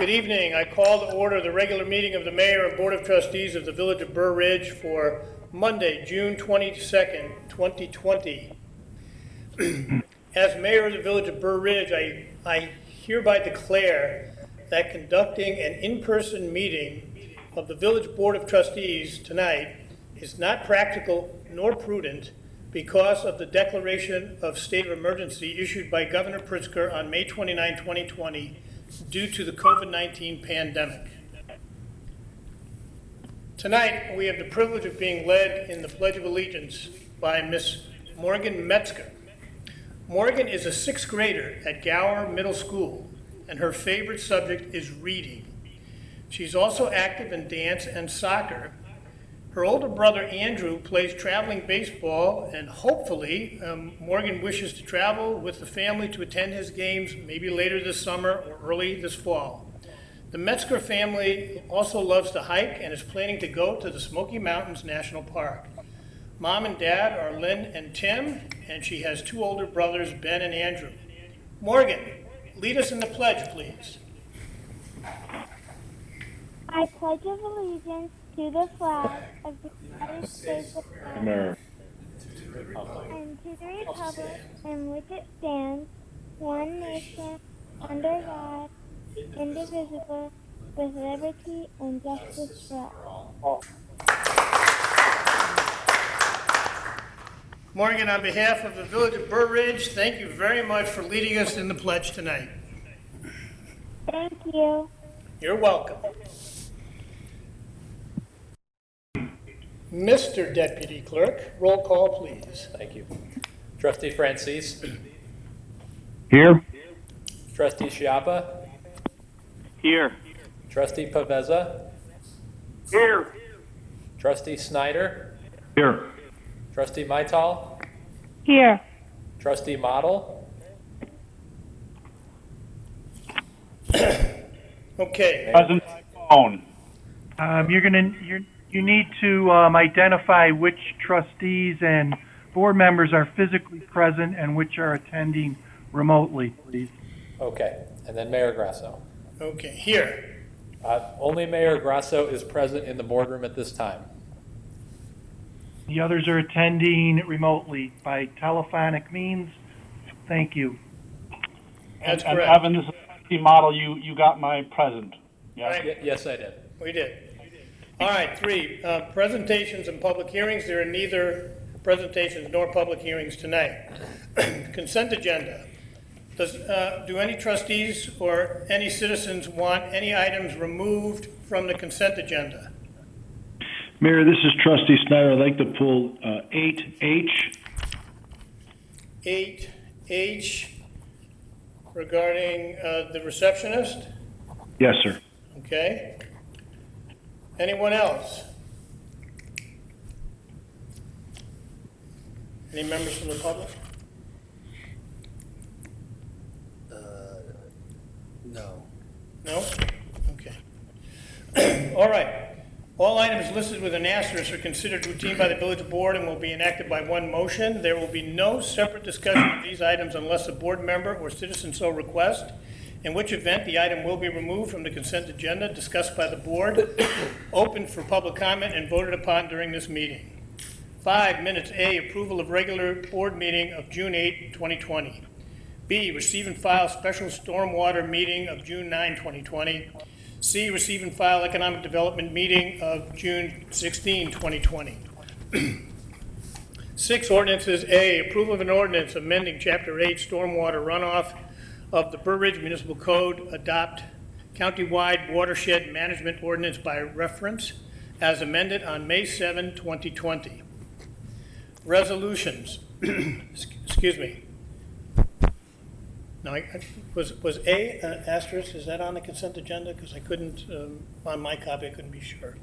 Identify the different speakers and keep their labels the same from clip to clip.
Speaker 1: Good evening. I call to order the regular meeting of the Mayor and Board of Trustees of the Village of Burr Ridge for Monday, June 22nd, 2020. As Mayor of the Village of Burr Ridge, I hereby declare that conducting an in-person meeting of the Village Board of Trustees tonight is not practical nor prudent because of the declaration of state of emergency issued by Governor Pritzker on May 29, 2020, due to the COVID-19 pandemic. Tonight, we have the privilege of being led in the Pledge of Allegiance by Miss Morgan Metzger. Morgan is a sixth grader at Gower Middle School, and her favorite subject is reading. She's also active in dance and soccer. Her older brother, Andrew, plays traveling baseball, and hopefully, Morgan wishes to travel with the family to attend his games maybe later this summer or early this fall. The Metzger family also loves to hike and is planning to go to the Smoky Mountains National Park. Mom and Dad are Lynn and Tim, and she has two older brothers, Ben and Andrew. Morgan, lead us in the pledge, please.
Speaker 2: I pledge allegiance to the flag of the United States of America and to the republic in which it stands, one nation, under God, indivisible, with liberty and justice for all.
Speaker 1: Morgan, on behalf of the Village of Burr Ridge, thank you very much for leading us in the pledge tonight.
Speaker 2: Thank you.
Speaker 1: You're welcome. Mr. Deputy Clerk, roll call, please.
Speaker 3: Thank you. Trustee Francis.
Speaker 4: Here.
Speaker 3: Trustee Schiappa.
Speaker 4: Here.
Speaker 3: Trustee Paveza.
Speaker 4: Here.
Speaker 3: Trustee Snyder.
Speaker 4: Here.
Speaker 3: Trustee Maital.
Speaker 2: Here.
Speaker 3: Trustee Model.
Speaker 1: Okay.
Speaker 4: Present by phone.
Speaker 5: You need to identify which trustees and board members are physically present and which are attending remotely, please.
Speaker 3: Okay. And then Mayor Grasso.
Speaker 1: Okay, here.
Speaker 3: Only Mayor Grasso is present in the boardroom at this time.
Speaker 5: The others are attending remotely by telephonic means. Thank you.
Speaker 1: That's
Speaker 4: And
Speaker 1: correct.
Speaker 4: Evan, this is the model. You got my present. Yeah.
Speaker 1: Right.
Speaker 3: Yes, I did.
Speaker 1: We did. All right, three, presentations and public hearings. There are neither presentations nor public hearings tonight. Consent agenda. Do any trustees or any citizens want any items removed from the consent agenda?
Speaker 6: Mayor, this is Trustee Snyder. I'd like to pull 8H.
Speaker 1: 8H regarding the receptionist.
Speaker 6: Yes, sir.
Speaker 1: Okay. Anyone else? Any members from the public?
Speaker 7: No.
Speaker 1: No? Okay. All right. All items listed with an asterisk are considered routine by the village board and will be enacted by one motion. There will be no separate discussion of these items unless a board member or citizen so request, in which event the item will be removed from the consent agenda, discussed by the board, opened for public comment, and voted upon during this meeting. 5 minutes. A, approval of regular board meeting of June 8, 2020. B, receive and file special stormwater meeting of June 9, 2020. C, receive and file economic development meeting of June 16, 2020. 6 ordinances. A, approval of an ordinance amending Chapter 8 stormwater runoff of the Burr Ridge Municipal Code, adopt countywide watershed management ordinance by reference as amended on May 7, 2020. Resolutions. Excuse me. Now, was A asterisk, is that on the consent agenda? Because I couldn't, on my copy, I couldn't be sure.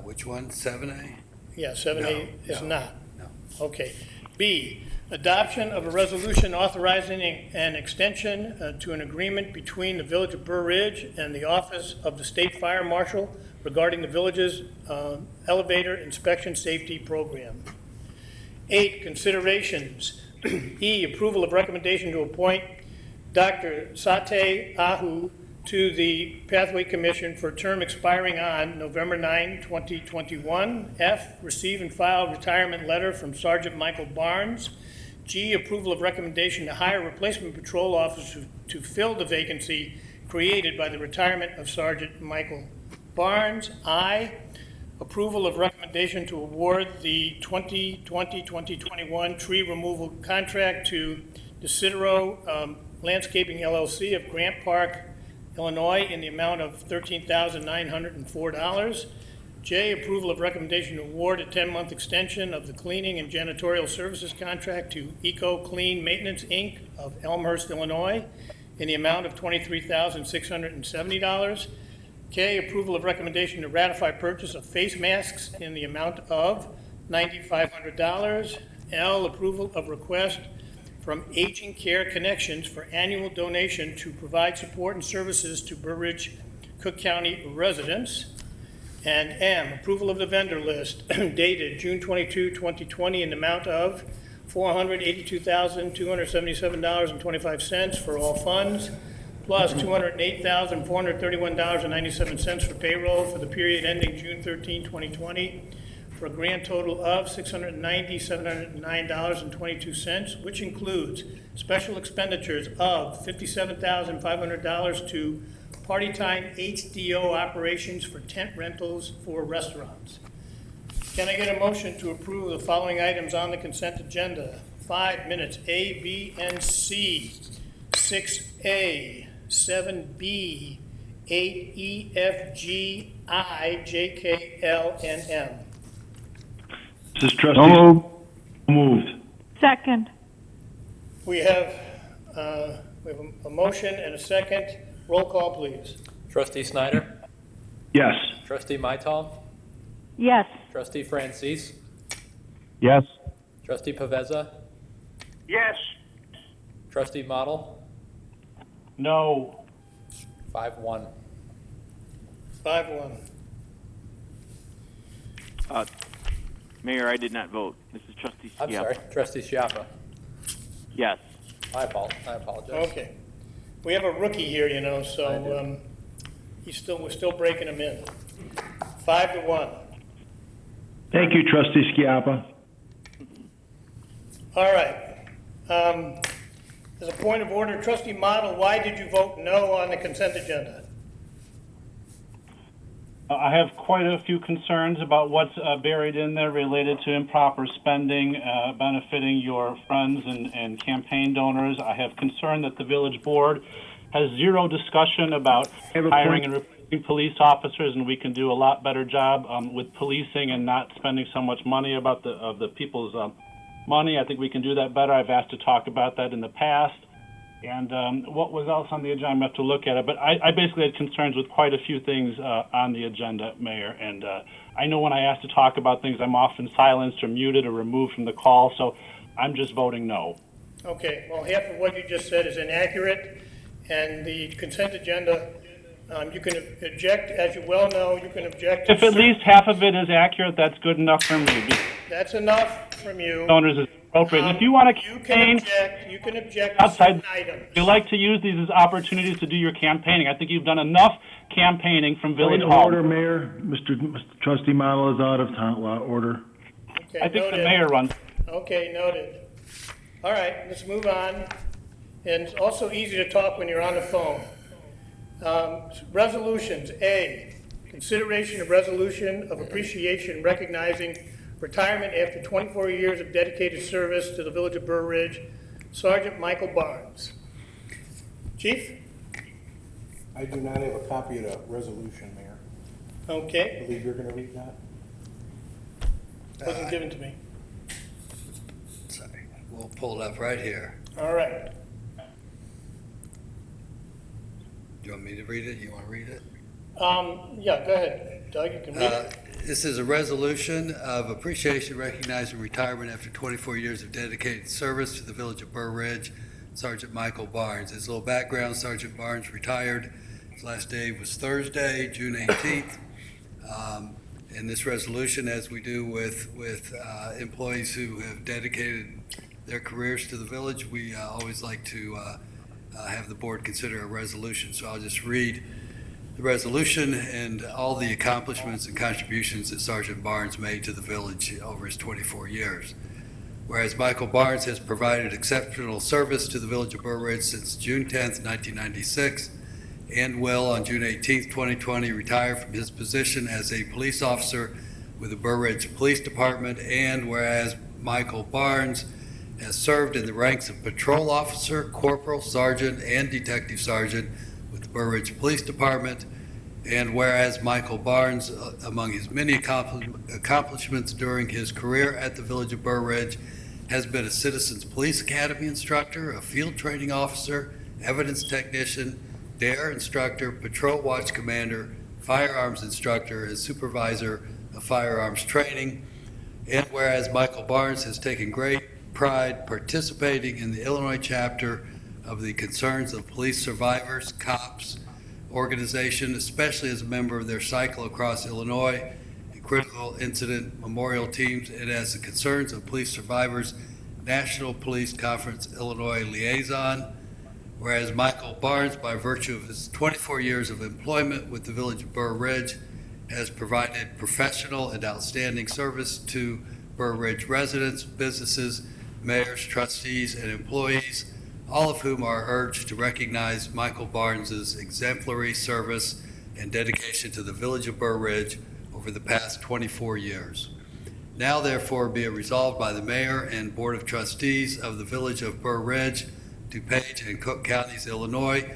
Speaker 7: Which one? 7A?
Speaker 1: Yeah, 7A is not.
Speaker 7: No.
Speaker 1: Okay. B, adoption of a resolution authorizing an extension to an agreement between the Village of Burr Ridge and the Office of the State Fire Marshal regarding the village's elevator inspection safety program. 8, considerations. E, approval of recommendation to appoint Dr. Satay Ahu to the Pathway Commission for a term expiring on November 9, 2021. F, receive and file retirement letter from Sergeant Michael Barnes. G, approval of recommendation to hire replacement patrol officer to fill the vacancy created by the retirement of Sergeant Michael Barnes. I, approval of recommendation to award the 2020-2021 tree removal contract to Desidero Landscaping LLC of Grant Park, Illinois, in the amount of $13,904. J, approval of recommendation to award a 10-month extension of the cleaning and janitorial services contract to Eco Clean Maintenance, Inc. of Elmhurst, Illinois, in the amount of $23,670. K, approval of recommendation to ratify purchase of face masks in the amount of $9,500. L, approval of request from Aging Care Connections for annual donation to provide support and services to Burr Ridge, Cook County residents. And M, approval of the vendor list dated June 22, 2020 in the amount of $482,277.25 for all funds, plus $208,431.97 for payroll for the period ending June 13, 2020, for a grand total of $690,709.22, which includes special expenditures of $57,500 to Party Time HDO operations for tent rentals for restaurants. Can I get a motion to approve the following items on the consent agenda? 5 minutes, A, B, and C, 6A, 7B, 8E, F, G, I, J, K, L, and M.
Speaker 6: This is trustee. Moved.
Speaker 8: Second.
Speaker 1: We have a motion and a second. Roll call, please.
Speaker 3: Trustee Snyder?
Speaker 6: Yes.
Speaker 3: Trustee Mytal?
Speaker 8: Yes.
Speaker 3: Trustee Francis?
Speaker 4: Yes.
Speaker 3: Trustee Paveza?
Speaker 5: Yes.
Speaker 3: Trustee Model?
Speaker 4: No.
Speaker 3: 5-1.
Speaker 1: 5-1.
Speaker 9: Mayor, I did not vote. This is Trustee
Speaker 3: I'm
Speaker 9: Schiappa.
Speaker 3: sorry, Trustee Schiappa.
Speaker 9: Yes.
Speaker 3: I apologize.
Speaker 1: Okay. We have a rookie here, you know, so we're still breaking him in. 5-1.
Speaker 6: Thank you, trustee Schiappa.
Speaker 1: All right. As a point of order, Trustee Model, why did you vote no on the consent agenda?
Speaker 4: I have quite a few concerns about what's buried in there related to improper spending, benefiting your friends and campaign donors. I have concern that the village board has zero discussion about hiring and replacing police officers, and we can do a lot better job with policing and not spending so much money about the people's money. I think we can do that better. I've asked to talk about that in the past. And what was else on the agenda? I'm going to have to look at it. But I basically had concerns with quite a few things on the agenda, Mayor. And I know when I ask to talk about things, I'm often silenced or muted or removed from the call. So I'm just voting no.
Speaker 1: Okay. Well, half of what you just said is inaccurate. And the consent agenda, you can object, as you well know, you can object.
Speaker 4: If at least half of it is accurate, that's good enough for me.
Speaker 1: That's enough from you.
Speaker 4: Donors is appropriate. And if you want to campaign
Speaker 1: you can object to
Speaker 4: outside,
Speaker 1: certain items.
Speaker 4: you like to use these as opportunities to do your campaigning. I think you've done enough campaigning from Village
Speaker 6: Point of
Speaker 4: Hall.
Speaker 6: order, Mayor. Mr. Trustee Model is out of town. Order.
Speaker 1: Okay,
Speaker 4: I think
Speaker 1: noted.
Speaker 4: the mayor runs.
Speaker 1: Okay, noted. All right, let's move on. And it's also easy to talk when you're on the phone. Resolutions. A, consideration of resolution of appreciation recognizing retirement after 24 years of dedicated service to the village of Burr Ridge, Sergeant Michael Barnes. Chief?
Speaker 10: I do not have a copy of the resolution, Mayor.
Speaker 1: Okay,
Speaker 10: I believe you're going to read that.
Speaker 1: wasn't given to me.
Speaker 7: Sorry, we'll pull it up right here.
Speaker 1: All right.
Speaker 7: Do you want me to read it? You want to read it?
Speaker 1: Yeah, go ahead, Doug, you can read it.
Speaker 7: This is a resolution of appreciation recognizing retirement after 24 years of dedicated service to the village of Burr Ridge, Sergeant Michael Barnes. As a little background, Sergeant Barnes retired. His last day was Thursday, June 18th. In this resolution, as we do with employees who have dedicated their careers to the village, we always like to have the board consider a resolution. So I'll just read the resolution and all the accomplishments and contributions that Sergeant Barnes made to the village over his 24 years. Whereas Michael Barnes has provided exceptional service to the village of Burr Ridge since June 10th, 1996, and will on June 18th, 2020, retire from his position as a police officer with the Burr Ridge Police Department, and whereas Michael Barnes has served in the ranks of patrol officer, corporal, sergeant, and detective sergeant with the Burr Ridge Police Department, and whereas Michael Barnes, among his many accomplishments during his career at the village of Burr Ridge, has been a Citizens Police Academy instructor, a field training officer, evidence technician, DARE instructor, patrol watch commander, firearms instructor, and supervisor of firearms training. And whereas Michael Barnes has taken great pride participating in the Illinois chapter of the Concerns of Police Survivors, COPS organization, especially as a member of their Cycle Across Illinois and Critical Incident Memorial Teams, and as the Concerns of Police Survivors National Police Conference Illinois liaison. Whereas Michael Barnes, by virtue of his 24 years of employment with the village of Burr Ridge, has provided professional and outstanding service to Burr Ridge residents, businesses, mayors, trustees, and employees, all of whom are urged to recognize Michael Barnes's exemplary service and dedication to the village of Burr Ridge over the past 24 years. Now therefore be it resolved by the mayor and board of trustees of the village of Burr Ridge, DuPage and Cook Counties, Illinois,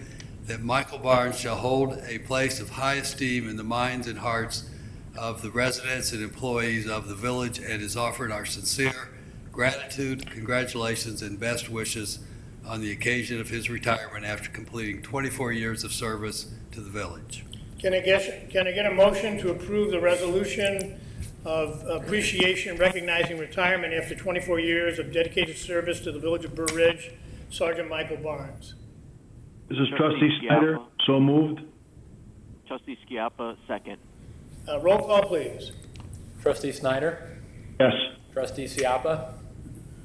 Speaker 7: that Michael Barnes shall hold a place of high esteem in the minds and hearts of the residents and employees of the village, and is offered our sincere gratitude, congratulations, and best wishes on the occasion of his retirement after completing 24 years of service to the village.
Speaker 1: Can I get a motion to approve the resolution of appreciation recognizing retirement after 24 years of dedicated service to the village of Burr Ridge, Sergeant Michael Barnes?
Speaker 6: This is Trustee Snyder. So moved.
Speaker 9: Trustee Schiappa, second.
Speaker 1: Roll call, please.
Speaker 3: Trustee Snyder?
Speaker 6: Yes.
Speaker 3: Trustee Siappa?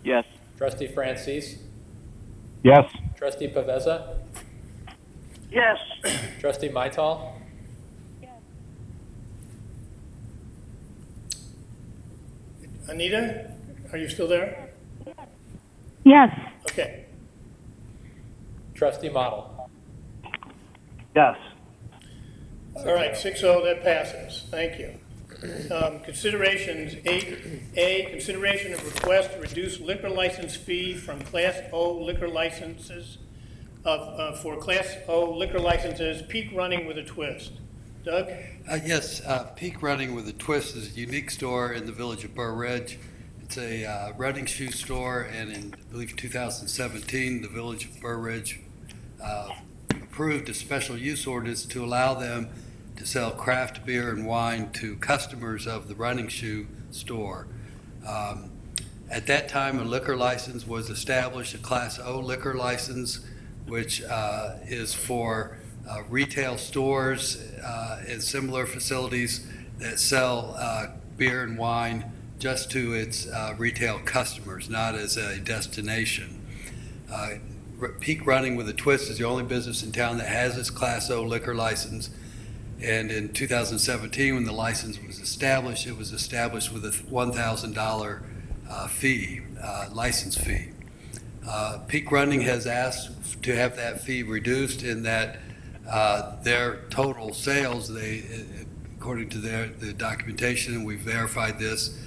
Speaker 9: Yes.
Speaker 3: Trustee Francis?
Speaker 4: Yes.
Speaker 3: Trustee Paveza?
Speaker 5: Yes.
Speaker 3: Trustee Mytal?
Speaker 1: Anita, are you still there?
Speaker 8: Yes.
Speaker 1: Okay.
Speaker 3: Trustee Model?
Speaker 4: Yes.
Speaker 1: All right, 6-0, that passes. Thank you. Considerations, 8A, consideration of request to reduce liquor license fee from Class O liquor licenses, for Class O liquor licenses, Peak Running with a Twist. Doug?
Speaker 7: Yes, Peak Running with a Twist is a unique store in the village of Burr Ridge. It's a running shoe store, and in, I believe, 2017, the village of Burr Ridge approved a special use ordinance to allow them to sell craft beer and wine to customers of the running shoe store. At that time, a liquor license was established, a Class O liquor license, which is for retail stores and similar facilities that sell beer and wine just to its retail customers, not as a destination. Peak Running with a Twist is the only business in town that has this Class O liquor license. And in 2017, when the license was established, it was established with a $1,000 fee, license fee. Peak Running has asked to have that fee reduced in that their total sales, according to the documentation, and we've verified this,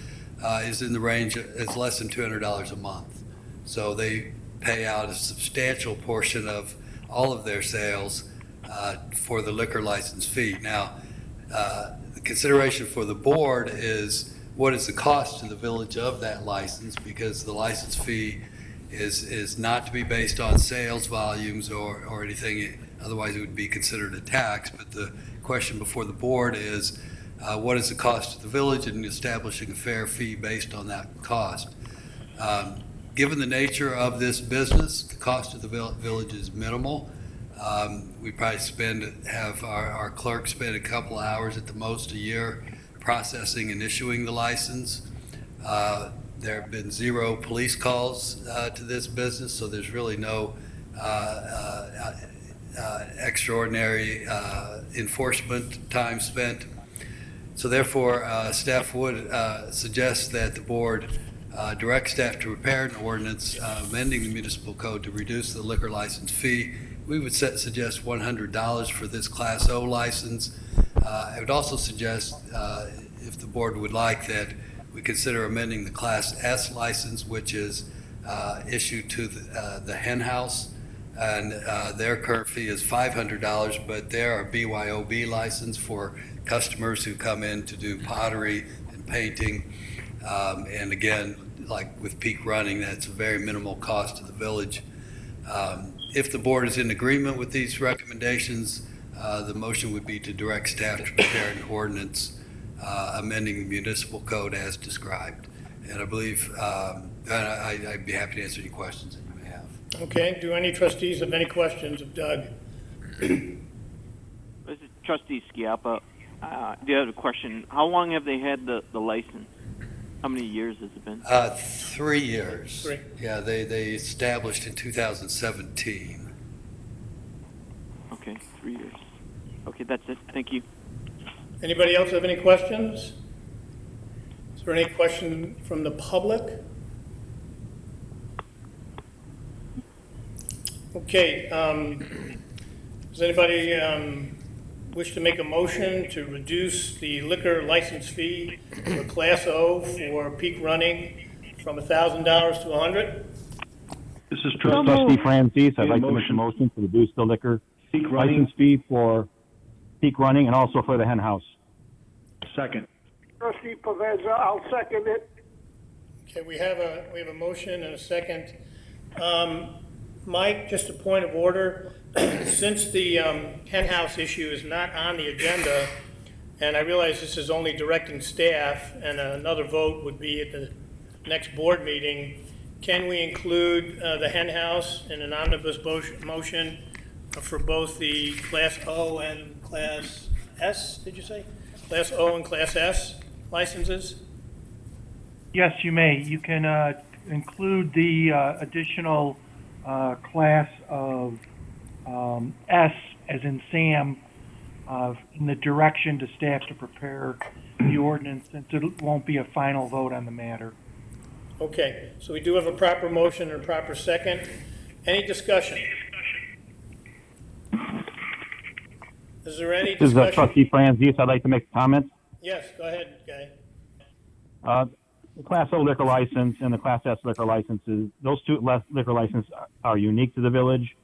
Speaker 7: is in the range, is less than $200 a month. So they pay out a substantial portion of all of their sales for the liquor license fee. Now, the consideration for the board is what is the cost to the village of that license, because the license fee is not to be based on sales volumes or anything, otherwise it would be considered a tax. But the question before the board is what is the cost to the village in establishing a fair fee based on that cost. Given the nature of this business, the cost of the village is minimal. We probably have our clerk spend a couple of hours at the most a year processing and issuing the license. There have been 0 police calls to this business, so there's really no extraordinary enforcement time spent. So therefore, staff would suggest that the board direct staff to prepare an ordinance amending the municipal code to reduce the liquor license fee. We would suggest $100 for this Class O license. I would also suggest, if the board would like, that we consider amending the Class S license, which is issued to the Hen House, and their current fee is $500, but they're a BYOB license for customers who come in to do pottery and painting. And again, like with peak running, that's a very minimal cost to the village. If the board is in agreement with these recommendations, the motion would be to direct staff to prepare an ordinance amending the municipal code as described. And I believe I'd be happy to answer any questions that you may have.
Speaker 1: Okay, do any trustees have any questions of Doug?
Speaker 9: This is Trustee Schiappa. The other question, how long have they had the license? How many years has it been?
Speaker 7: 3 years.
Speaker 1: 3.
Speaker 7: Yeah, they established in 2017.
Speaker 9: Okay, 3 years. Okay, that's it. Thank you.
Speaker 1: Anybody else have any questions? Is there any question from the public? Okay, does anybody wish to make a motion to reduce the liquor license fee for Class O for peak running from $1,000 to $100?
Speaker 6: This is
Speaker 8: Trustee
Speaker 6: Francis.
Speaker 8: I'd like to make a motion to reduce the liquor license fee for peak running and also for the Hen House.
Speaker 6: Second.
Speaker 10: Trustee Paveza, I'll second it.
Speaker 1: Okay, we have a motion and a second. Mike, just a point of order. Since the Hen House issue is not on the agenda, and I realize this is only directing staff, and another vote would be at the next board meeting, can we include the Hen House in an omnibus motion for both the Class O and Class S, did you say? Class O and Class S licenses?
Speaker 5: Yes, you may. You can include the additional class of S, as in Sam, in the direction to staff to prepare the ordinance, since it won't be a final vote on the matter.
Speaker 1: Okay, so we do have a proper motion and a proper second. Any discussion? Is there any
Speaker 8: This is
Speaker 1: discussion?
Speaker 8: Trustee Francis. I'd like to make a comment.
Speaker 1: Yes, go ahead, Guy.
Speaker 8: The Class O liquor license and the Class S liquor licenses, those two liquor licenses are unique to the village.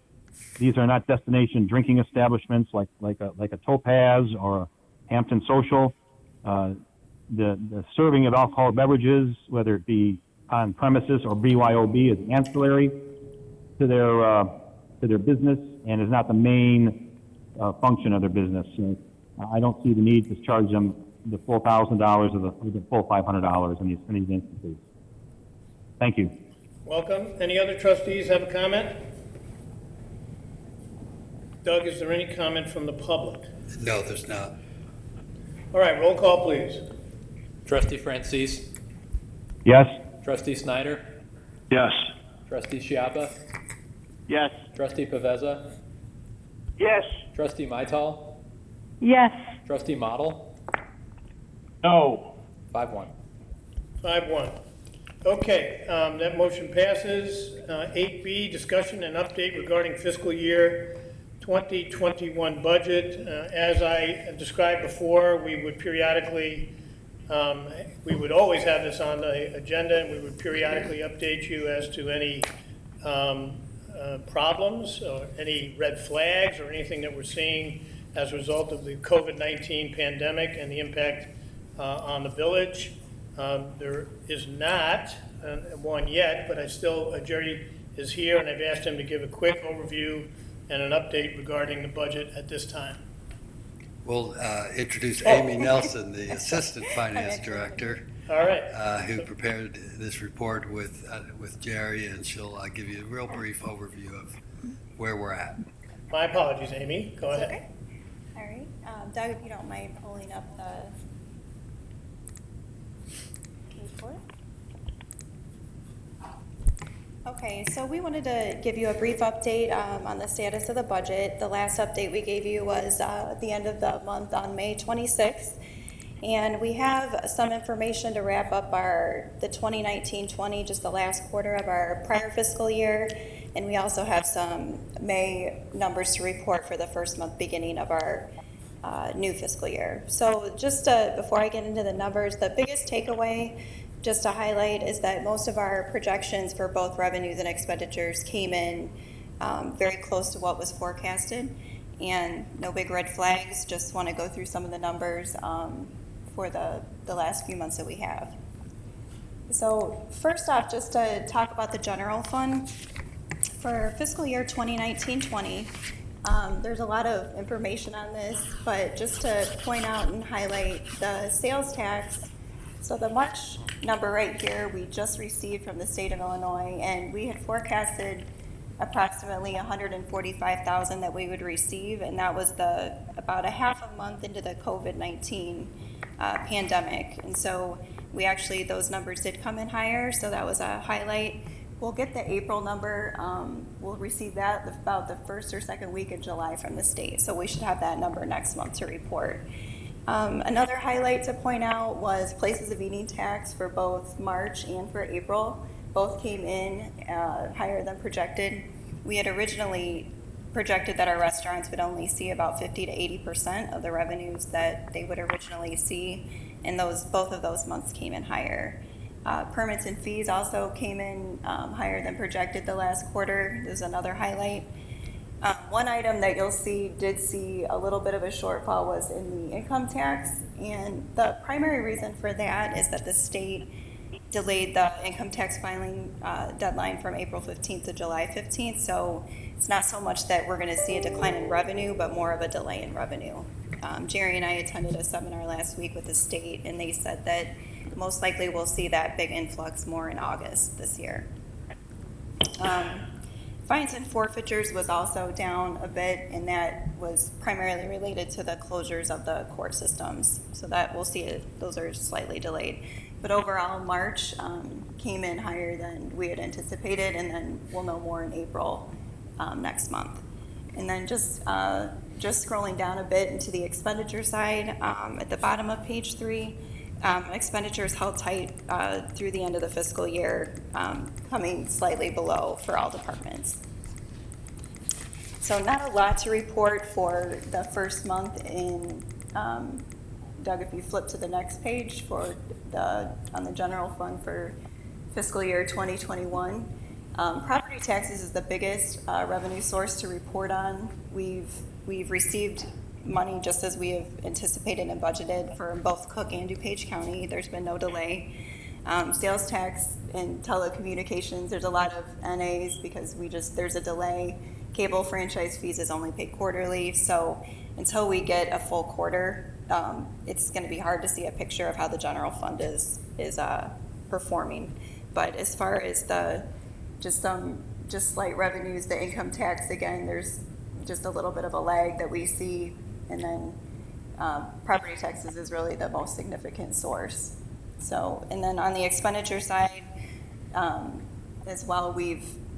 Speaker 8: These are not destination drinking establishments like a Topaz or a Hampton Social. The serving of alcoholic beverages, whether it be on premises or BYOB, is ancillary to their business and is not the main function of their business. So I don't see the need to charge them the full $1,000 or the full $500 in these instances. Thank you.
Speaker 1: Welcome. Any other trustees have a comment? Doug, is there any comment from the public?
Speaker 7: No, there's not.
Speaker 1: All right, roll call, please.
Speaker 3: Trustee Francis,
Speaker 8: Yes?
Speaker 3: Trustee Snyder,
Speaker 6: Yes.
Speaker 3: Trustee Schiappa,
Speaker 9: Yes.
Speaker 3: Trustee Paveza,
Speaker 10: Yes.
Speaker 3: Trustee Mytal,
Speaker 8: Yes.
Speaker 3: Trustee Model,
Speaker 4: No.
Speaker 3: 5-1.
Speaker 1: 5-1. Okay, that motion passes. 8B, discussion and update regarding fiscal year 2021 budget. As I described before, we would periodically, we would always have this on the agenda, and we would periodically update you as to any problems or any red flags or anything that we're seeing as a result of the COVID-19 pandemic and the impact on the village. There is not one yet, but Jerry is here, and I've asked him to give a quick overview and an update regarding the budget at this time.
Speaker 7: We'll introduce Amy Nelson, the Assistant Finance Director,
Speaker 1: All right.
Speaker 7: who prepared this report with Jerry, and she'll give you a real brief overview of where we're at.
Speaker 1: My apologies, Amy. Go ahead.
Speaker 11: Okay. All right. Doug, if you don't mind pulling up the report. Okay, so we wanted to give you a brief update on the status of the budget. The last update we gave you was at the end of the month on May 26th. And we have some information to wrap up the 2019-20, just the last quarter of our prior fiscal year. And we also have some May numbers to report for the first month beginning of our new fiscal year. So just before I get into the numbers, the biggest takeaway just to highlight is that most of our projections for both revenues and expenditures came in very close to what was forecasted, and no big red flags. Just want to go through some of the numbers for the last few months that we have. So first off, just to talk about the general fund for fiscal year 2019-20. There's a lot of information on this, but just to point out and highlight the sales tax. So the March number right here, we just received from the state of Illinois, and we had forecasted approximately $145,000 that we would receive, and that was about a half a month into the COVID-19 pandemic. And so those numbers did come in higher, so that was a highlight. We'll get the April number. We'll receive that about the first or second week of July from the state, so we should have that number next month to report. Another highlight to point out was places of eating tax for both March and for April. Both came in higher than projected. We had originally projected that our restaurants would only see about 50 to 80% of the revenues that they would originally see, and both of those months came in higher. Permits and fees also came in higher than projected the last quarter. There's another highlight. One item that did see a little bit of a shortfall was in the income tax, and the primary reason for that is that the state delayed the income tax filing deadline from April 15th to July 15th, so it's not so much that we're going to see a decline in revenue, but more of a delay in revenue. Jerry and I attended a seminar last week with the state, and they said that most likely we'll see that big influx more in August this year. Fines and forfeitures was also down a bit, and that was primarily related to the closures of the court systems. So that we'll see those are slightly delayed. But overall, March came in higher than we had anticipated, and then we'll know more in April next month. And then just scrolling down a bit into the expenditure side, at the bottom of page 3, expenditures held tight through the end of the fiscal year, coming slightly below for all departments. So not a lot to report for the first month in, Doug, if you flip to the next page on the general fund for fiscal year 2021. Property taxes is the biggest revenue source to report on. We've received money just as we have anticipated and budgeted for both Cook and DuPage County. There's been no delay. Sales tax and telecommunications, there's a lot of NAs because there's a delay. Cable franchise fees is only paid quarterly, so until we get a full quarter, it's going to be hard to see a picture of how the general fund is performing. But as far as just slight revenues, the income tax, again, there's just a little bit of a lag that we see. And then property taxes is really the most significant source. So, and then on the expenditure side, as well,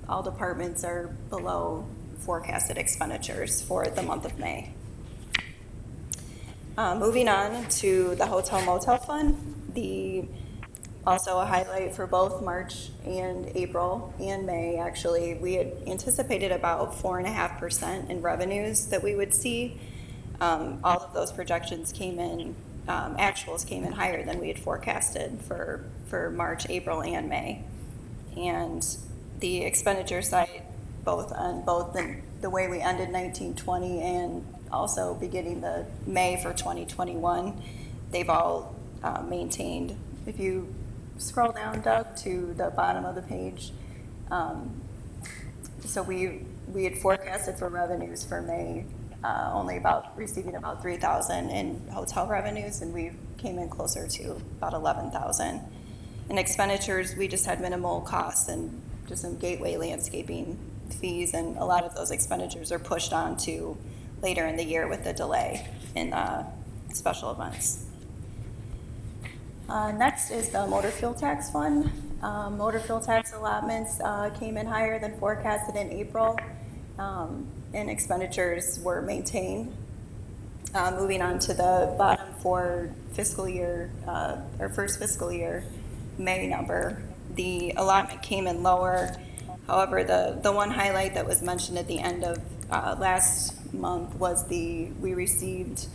Speaker 11: all departments are below forecasted expenditures for the month of May. Moving on to the hotel motel fund, also a highlight for both March and April and May, actually, we had anticipated about 4.5% in revenues that we would see. All of those projections came in, actuals came in higher than we had forecasted for March, April, and May. And the expenditure side, both the way we ended 1920 and also beginning the May for 2021, they've all maintained. If you scroll down, Doug, to the bottom of the page, so we had forecasted for revenues for May only receiving about $3,000 in hotel revenues, and we came in closer to about $11,000. In expenditures, we just had minimal costs and just some gateway landscaping fees, and a lot of those expenditures are pushed on to later in the year with the delay in special events. Next is the motor fuel tax fund. Motor fuel tax allotments came in higher than forecasted in April, and expenditures were maintained. Moving on to the bottom for fiscal year, our first fiscal year, May number, the allotment came in lower. However, the one highlight that was mentioned at the end of last month was we received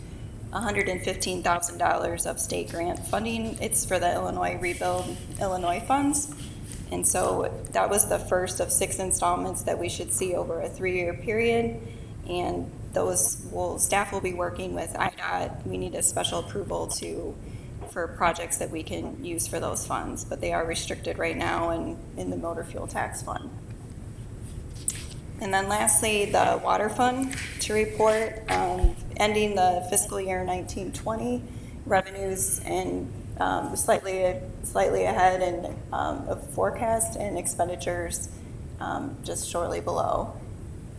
Speaker 11: $115,000 of state grant funding. It's for the Illinois Rebuild Illinois funds. And so that was the first of 6 installments that we should see over a 3-year period. And staff will be working with IDOT. We need a special approval for projects that we can use for those funds, but they are restricted right now in the motor fuel tax fund. And then lastly, the water fund to report, ending the fiscal year 1920 revenues and slightly ahead of forecast, and expenditures just shortly below.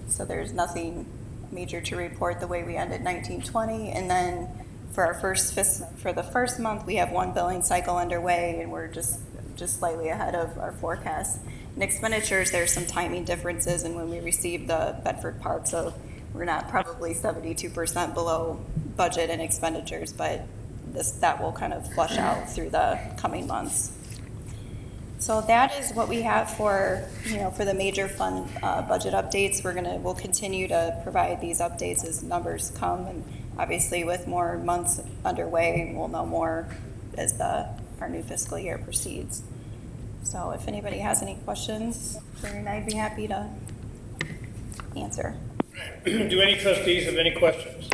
Speaker 11: So there's nothing major to report the way we ended 1920. And then for the first month, we have 1 billing cycle underway, and we're just slightly ahead of our forecast. In expenditures, there's some timing differences in when we received the Bedford Park, so we're not probably 72% below budget and expenditures, but that will kind of flush out through the coming months. So that is what we have for the major fund budget updates. We'll continue to provide these updates as numbers come, and obviously with more months underway, we'll know more as our new fiscal year proceeds. So if anybody has any questions, I'd be happy to answer.
Speaker 1: Do any trustees have any questions?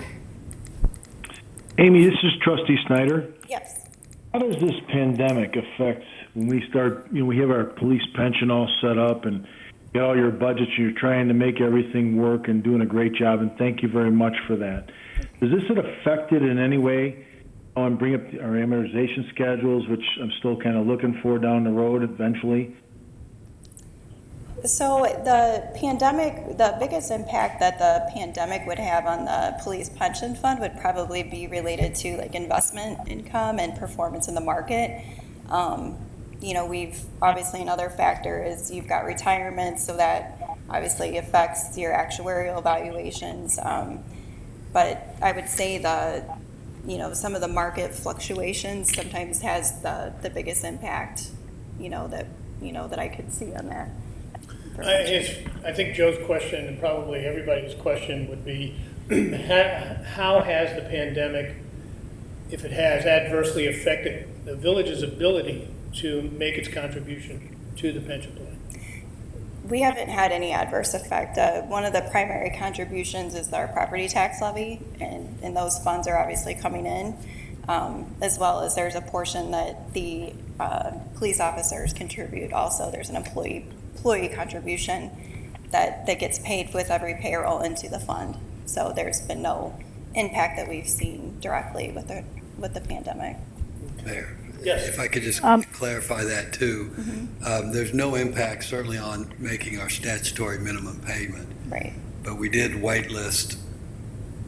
Speaker 6: Amy, this is Trustee Snyder.
Speaker 11: Yes.
Speaker 6: How does this pandemic affect when we start, we have our police pension all set up and get all your budgets, and you're trying to make everything work and doing a great job, and thank you very much for that. Does this affect it in any way? And bring up our amortization schedules, which I'm still kind of looking for down the road eventually?
Speaker 11: So the biggest impact that the pandemic would have on the police pension fund would probably be related to like investment income and performance in the market. We've obviously, another factor is you've got retirement, so that obviously affects your actuarial valuations. But I would say some of the market fluctuations sometimes has the biggest impact, that I could see on that.
Speaker 1: I think Joe's question, and probably everybody's question, would be how has the pandemic, if it has, adversely affected the village's ability to make its contribution to the pension plan?
Speaker 11: We haven't had any adverse effect. One of the primary contributions is our property tax levy, and those funds are obviously coming in, as well as there's a portion that the police officers contribute also. There's an employee contribution that gets paid with every payroll into the fund. So there's been no impact that we've seen directly with the pandemic.
Speaker 7: Mayor,
Speaker 1: yes.
Speaker 7: If I could just clarify that too.
Speaker 11: Mm-hmm.
Speaker 7: There's no impact certainly on making our statutory minimum payment.
Speaker 11: Right.
Speaker 7: But we did waitlist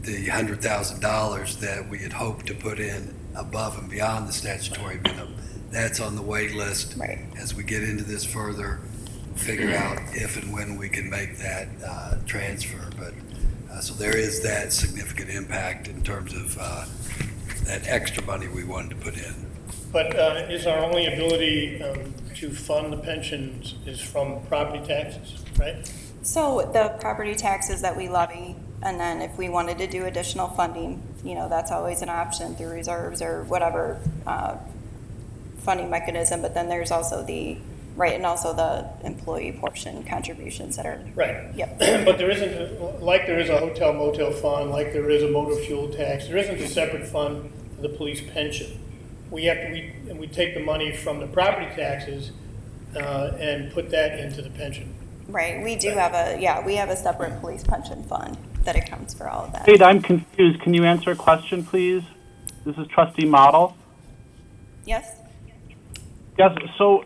Speaker 7: the $100,000 that we had hoped to put in above and beyond the statutory minimum. That's on the wait list.
Speaker 11: Right.
Speaker 7: As we get into this further, figure out if and when we can make that transfer. But so there is that significant impact in terms of that extra money we wanted to put in.
Speaker 1: But is our only ability to fund the pensions is from property taxes, right?
Speaker 11: So the property taxes that we levy, and then if we wanted to do additional funding, that's always an option through reserves or whatever funding mechanism. But then there's also the employee portion contributions that are
Speaker 1: right.
Speaker 11: Yep.
Speaker 1: But there isn't, like there is a hotel motel fund, like there is a motor fuel tax. There isn't a separate fund for the police pension. We take the money from the property taxes and put that into the pension.
Speaker 11: Right. We do have a separate police pension fund that accounts for all of that.
Speaker 4: Wait, I'm confused. Can you answer a question, please? This is Trustee Model.
Speaker 11: Yes.
Speaker 4: Yes. So,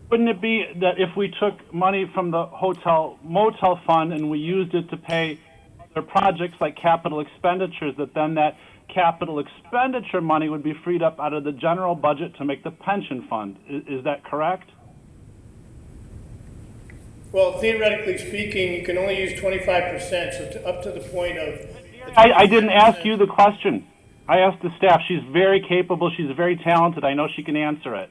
Speaker 4: wouldn't it be that if we took money from the hotel motel fund and we used it to pay other projects like capital expenditures, that then that capital expenditure money would be freed up out of the general budget to make the pension fund? Is that correct?
Speaker 1: Well, theoretically speaking, you can only use 25%, so up to the point of.
Speaker 4: I didn't ask you the question. I asked the staff. She's very capable. She's very talented. I know she can answer it.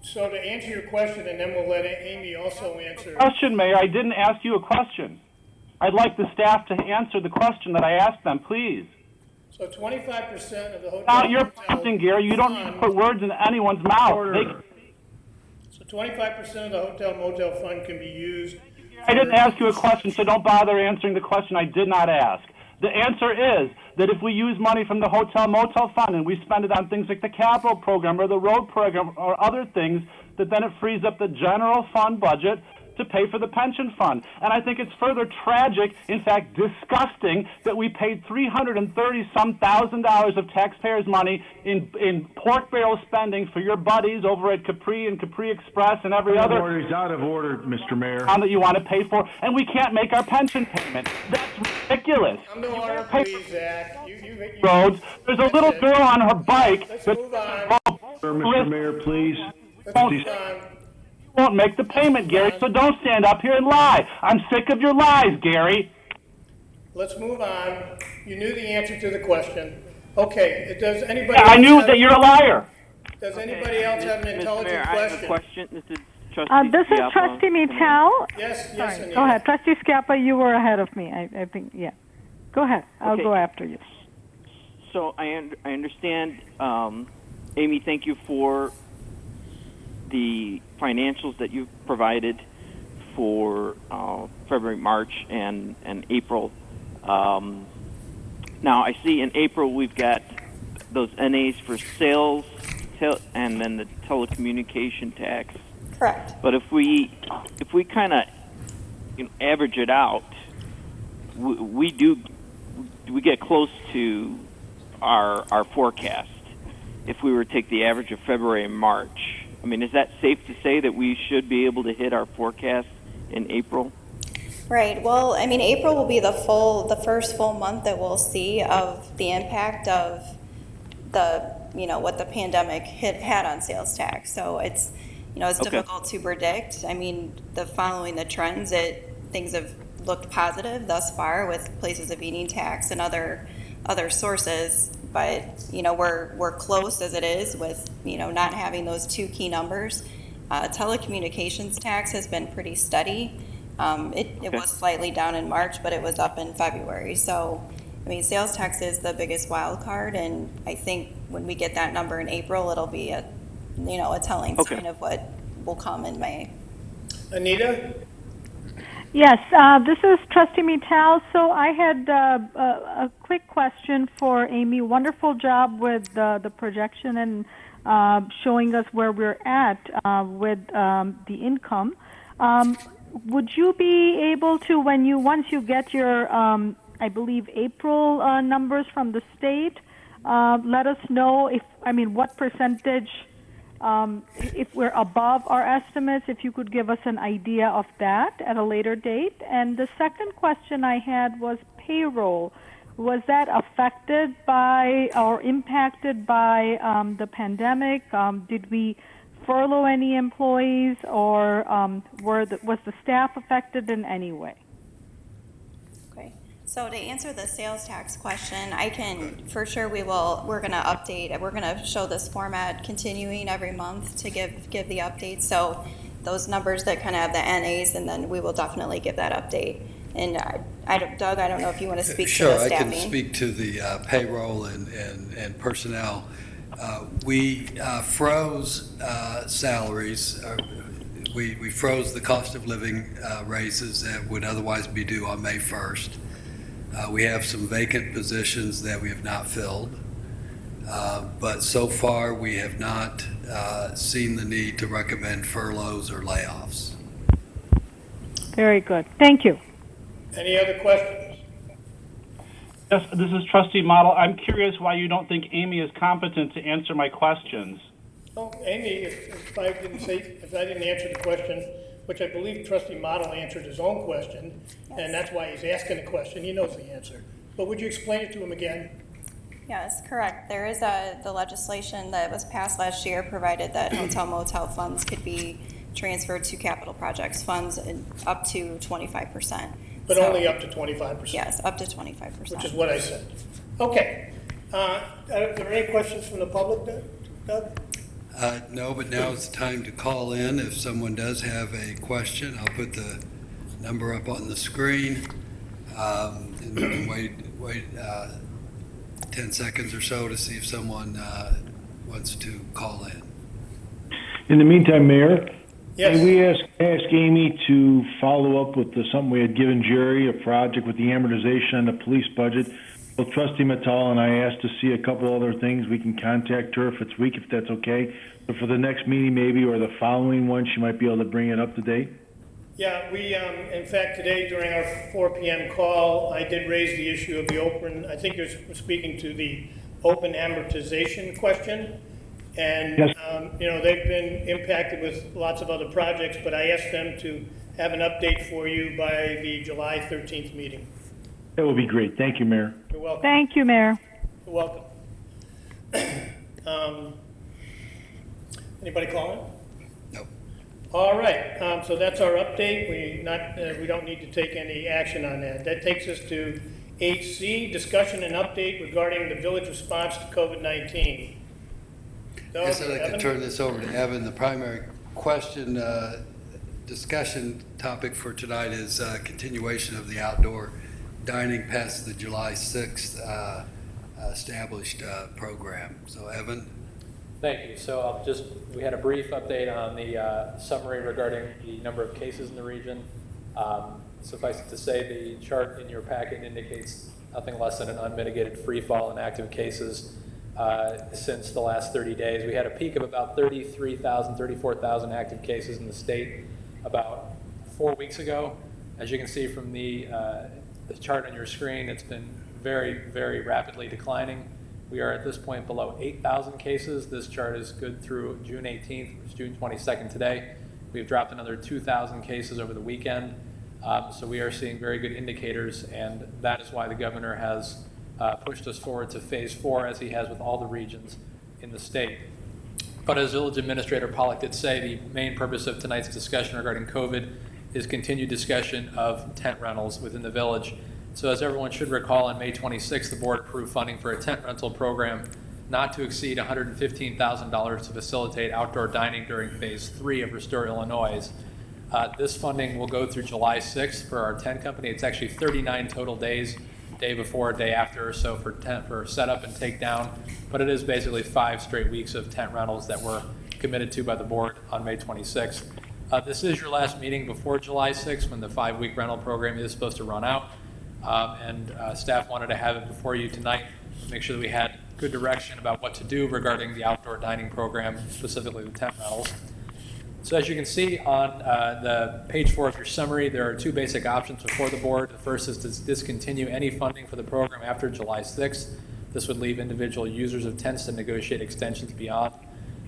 Speaker 1: So to answer your question, and then we'll let Amy also answer.
Speaker 4: Question, Mayor. I didn't ask you a question. I'd like the staff to answer the question that I asked them, please.
Speaker 1: So 25% of the hotel.
Speaker 4: Now, you're
Speaker 1: motel
Speaker 4: prompting, Gary. You don't need to
Speaker 1: fund-
Speaker 4: put words in anyone's mouth.
Speaker 1: So 25% of the hotel motel fund can be used.
Speaker 4: I didn't ask you a question, so don't bother answering the question I did not ask. The answer is that if we use money from the hotel motel fund and we spend it on things like the capital program or the road program or other things, that then it frees up the general fund budget to pay for the pension fund. And I think it's further tragic, in fact disgusting, that we paid $330,000 of taxpayers' money in pork barrel spending for your buddies over at Capri and Capri Express and every other
Speaker 6: Order is out of order, Mr. Mayor.
Speaker 4: town that you want to pay for, and we can't make our pension payment. That's ridiculous.
Speaker 1: Come to order,
Speaker 4: Pay
Speaker 1: please, Zach. You
Speaker 4: roads. There's a little
Speaker 1: it.
Speaker 4: girl on her bike
Speaker 1: Let's
Speaker 4: that
Speaker 1: move on.
Speaker 6: Mr. Mayor, please.
Speaker 1: Let's move on.
Speaker 4: won't make the payment, Gary, so don't stand up here and lie. I'm sick of your lies, Gary.
Speaker 1: Let's move on. You knew the answer to the question. Okay, does anybody?
Speaker 4: I
Speaker 1: else
Speaker 4: knew
Speaker 1: have-
Speaker 4: that you're a liar.
Speaker 1: Does anybody else have an
Speaker 9: Mr.
Speaker 1: intelligent
Speaker 9: Mayor, I have a
Speaker 1: question?
Speaker 9: question. This is Trustee
Speaker 12: This is
Speaker 9: Schiappa.
Speaker 12: Trustee Mittal.
Speaker 1: Yes,
Speaker 12: Sorry,
Speaker 1: Anita.
Speaker 12: go ahead. Trustee Schiappa, you were ahead of me. I think, yeah. Go ahead. I'll
Speaker 9: Okay.
Speaker 12: go after you.
Speaker 9: So I understand, Amy, thank you for the financials that you've provided for February, March, and April. Now, I see in April we've got those NAs for sales and then the telecommunication tax.
Speaker 11: Correct.
Speaker 9: But if we kind of average it out, we get close to our forecast. If we were to take the average of February and March, I mean, is that safe to say that we should be able to hit our forecast in April?
Speaker 11: Right. Well, I mean, April will be the first full month that we'll see of the impact of the, what the pandemic had on sales tax. So it's, it's
Speaker 9: Okay.
Speaker 11: difficult to predict. I mean, following the trends, things have looked positive thus far with places of eating tax and other sources. But, we're close as it is with, not having those two key numbers. Telecommunications tax has been pretty steady. It was slightly down in March, but it was up in February. So, I mean, sales tax is the biggest wild card, and I think when we get that number in April, it'll be a telling sign of what will come in May.
Speaker 1: Anita?
Speaker 12: Yes, this is Trustee Mittal. So I had a quick question for Amy. Wonderful job with the projection and showing us where we're at with the income. Would you be able to, once you get your, I believe, April numbers from the state, let us know what percentage, if we're above our estimates, if you could give us an idea of that at a later date. And the second question I had was payroll. Was that affected by or impacted by the pandemic? Did we furlough any employees, or was the staff affected in any way?
Speaker 11: Okay. So to answer the sales tax question, I can, for sure we're going to update, we're going to show this format continuing every month to give the updates. So those numbers that kind of have the NAs, and then we will definitely give that update. And Doug, I don't know if you want to speak to the
Speaker 7: Sure, I
Speaker 11: staffing.
Speaker 7: can speak to the payroll and personnel. We froze salaries. We froze the cost of living raises that would otherwise be due on May 1st. We have some vacant positions that we have not filled. But so far, we have not seen the need to recommend furloughs or layoffs.
Speaker 12: Very good. Thank you.
Speaker 1: Any other questions?
Speaker 4: Yes, this is Trustee Model. I'm curious why you don't think Amy is competent to answer my questions.
Speaker 1: Oh, Amy, if I didn't answer the question, which I believe Trustee Model answered his own question, and that's why he's asking the question, he knows the answer. But would you explain it to him again?
Speaker 11: Yes, correct. There is the legislation that was passed last year provided that hotel motel funds could be transferred to capital projects funds up to 25%.
Speaker 1: But
Speaker 11: So-
Speaker 1: only up to 25%.
Speaker 11: Yes, up to 25%.
Speaker 1: Which is what I said. Okay. Are there any questions from the public, Doug?
Speaker 7: No, but now is the time to call in. If someone does have a question, I'll put the number up on the screen, and wait 10 seconds or so to see if someone wants to call in.
Speaker 6: In the meantime, Mayor,
Speaker 1: Yes.
Speaker 6: may we ask Amy to follow up with something we had given Jerry, a project with the amortization on the police budget. Well, Trustee Mattal and I asked to see a couple other things. We can contact her if it's weak, if that's okay. But for the next meeting maybe, or the following one, she might be able to bring it up to date.
Speaker 1: Yeah, we, in fact, today during our 4 p.m. call, I did raise the issue of the open, I think you're speaking to the open amortization question. And,
Speaker 6: Yes.
Speaker 1: They've been impacted with lots of other projects, but I asked them to have an update for you by the July 13th meeting.
Speaker 6: That would be great. Thank you, Mayor.
Speaker 1: You're welcome.
Speaker 12: Thank you, Mayor.
Speaker 1: You're welcome. Anybody calling?
Speaker 7: No.
Speaker 1: All right, so that's our update. We don't need to take any action on that. That takes us to 8C, discussion and update regarding the village response to COVID-19.
Speaker 7: I guess I'd like
Speaker 1: Evan?
Speaker 7: to turn this over to Evan. The primary question, discussion topic for tonight is continuation of the outdoor dining past the July 6th established program. So Evan?
Speaker 3: Thank you. So we had a brief update on the summary regarding the number of cases in the region. Suffice it to say, the chart in your packet indicates nothing less than an unmitigated free fall in active cases since the last 30 days. We had a peak of about 33,000, 34,000 active cases in the state about 4 weeks ago. As you can see from the chart on your screen, it's been very, very rapidly declining. We are at this point below 8,000 cases. This chart is good through June 18th, it's June 22nd today. We've dropped another 2,000 cases over the weekend. So we are seeing very good indicators, and that is why the governor has pushed us forward to phase 4, as he has with all the regions in the state. But as Village Administrator Pollock did say, the main purpose of tonight's discussion regarding COVID is continued discussion of tent rentals within the village. So as everyone should recall, on May 26th, the board approved funding for a tent rental program not to exceed $115,000 to facilitate outdoor dining during phase 3 of Restore Illinois. This funding will go through July 6th for our tent company. It's actually 39 total days, day before, day after, or so for setup and takedown. But it is basically 5 straight weeks of tent rentals that were committed to by the board on May 26th. This is your last meeting before July 6th, when the 5-week rental program is supposed to run out. Staff wanted to have it before you tonight to make sure that we had good direction about what to do regarding the outdoor dining program, specifically the tent rentals. So as you can see on the page 4 of your summary, there are 2 basic options before the board. The first is to discontinue any funding for the program after July 6th. This would leave individual users of tents to negotiate extensions beyond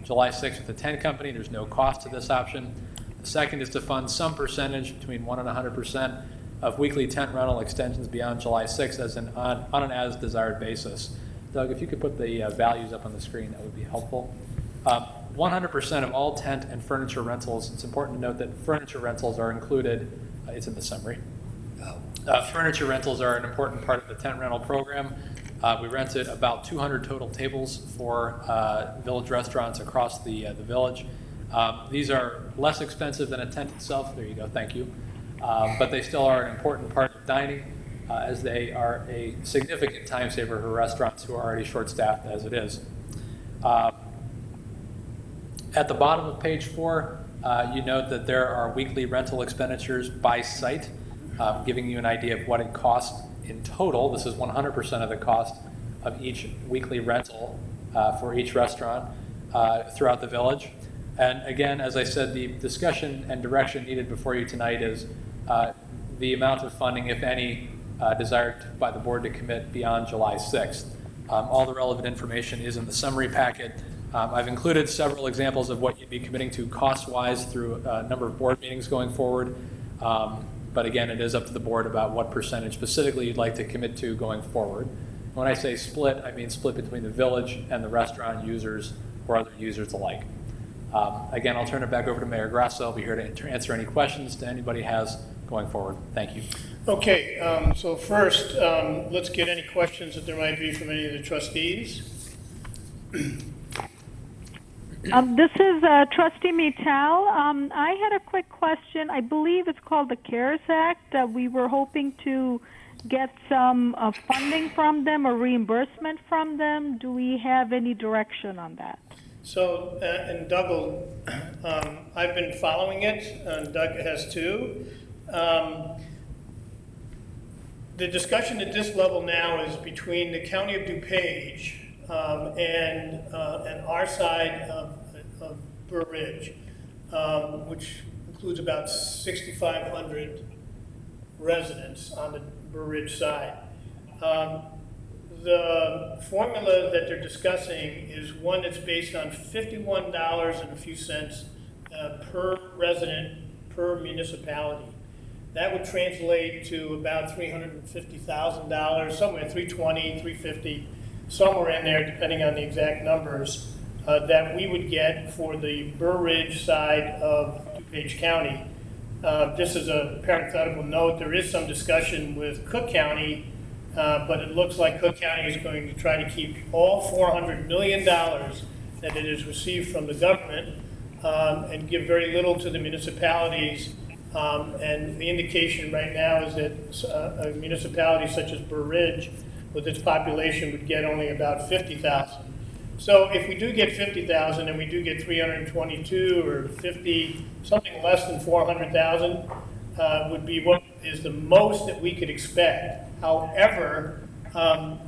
Speaker 3: July 6th with the tent company. There's no cost to this option. The second is to fund some percentage, between 1% and 100%, of weekly tent rental extensions beyond July 6th on an as-desired basis. Doug, if you could put the values up on the screen, that would be helpful. 100% of all tent and furniture rentals, it's important to note that furniture rentals are included, it's in the summary. Furniture rentals are an important part of the tent rental program. We rented about 200 total tables for village restaurants across the village. These are less expensive than a tent itself. There you go, thank you. But they still are an important part of dining, as they are a significant time saver for restaurants who are already short-staffed as it is. At the bottom of page 4, you note that there are weekly rental expenditures by site, giving you an idea of what it costs in total. This is 100% of the cost of each weekly rental for each restaurant throughout the village. And again, as I said, the discussion and direction needed before you tonight is the amount of funding, if any, desired by the board to commit beyond July 6th. All the relevant information is in the summary packet. I've included several examples of what you'd be committing to cost-wise through a number of board meetings going forward. But again, it is up to the board about what percentage specifically you'd like to commit to going forward. When I say split, I mean split between the village and the restaurant users or other users alike. Again, I'll turn it back over to Mayor Grasso. I'll be here to answer any questions that anybody has going forward. Thank you.
Speaker 1: Okay, so first, let's get any questions that there might be from any of the trustees.
Speaker 12: This is Trustee Mittal. I had a quick question. I believe it's called the CARES Act. We were hoping to get some funding from them or reimbursement from them. Do we have any direction on that?
Speaker 1: So, and Doug will, I've been following it, and Doug has too. The discussion at this level now is between the County of DuPage and our side of Burr Ridge, which includes about 6,500 residents on the Burr Ridge side. The formula that they're discussing is one that's based on $51 and a few cents per resident per municipality. That would translate to about $350,000, somewhere 320, 350, somewhere in there, depending on the exact numbers, that we would get for the Burr Ridge side of DuPage County. Just as a parenthetical note, there is some discussion with Cook County, but it looks like Cook County is going to try to keep all $400 million that it has received from the government and give very little to the municipalities. And the indication right now is that a municipality such as Burr Ridge, with its population, would get only about 50,000. So if we do get 50,000 and we do get 322 or 50, something less than 400,000 would be what is the most that we could expect. However,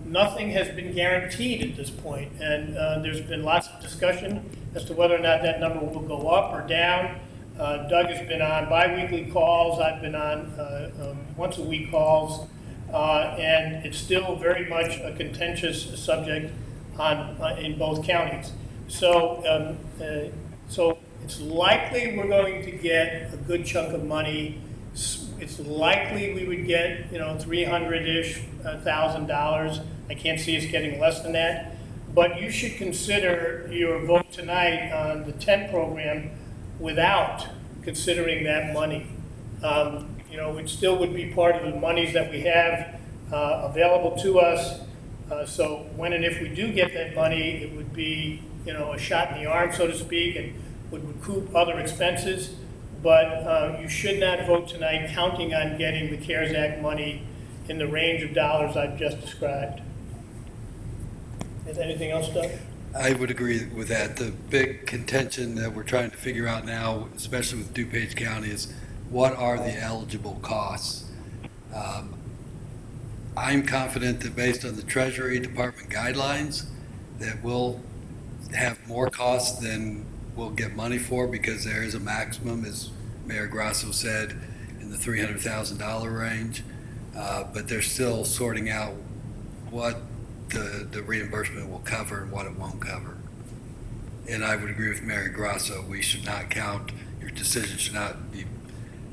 Speaker 1: nothing has been guaranteed at this point, and there's been lots of discussion as to whether or not that number will go up or down. Doug has been on bi-weekly calls. I've been on once-a-week calls, and it's still very much a contentious subject in both counties. So, so it's likely we're going to get a good chunk of money. It's likely we would get, $300-ish thousand. I can't see us getting less than that. But you should consider your vote tonight on the 10 program without considering that money. It still would be part of the monies that we have available to us. So when and if we do get that money, it would be, a shot in the arm, so to speak, and would recoup other expenses. But you should not vote tonight counting on getting the CARES Act money in the range of dollars I've just described. Is there anything else, Doug?
Speaker 7: I would agree with that. The big contention that we're trying to figure out now, especially with DuPage County, is what are the eligible costs? I'm confident that based on the Treasury Department guidelines, that we'll have more costs than we'll get money for, because there is a maximum, as Mayor Grasso said, in the $300,000 range. But they're still sorting out what the reimbursement will cover and what it won't cover. And I would agree with Mayor Grasso. We should not count, your decision should not be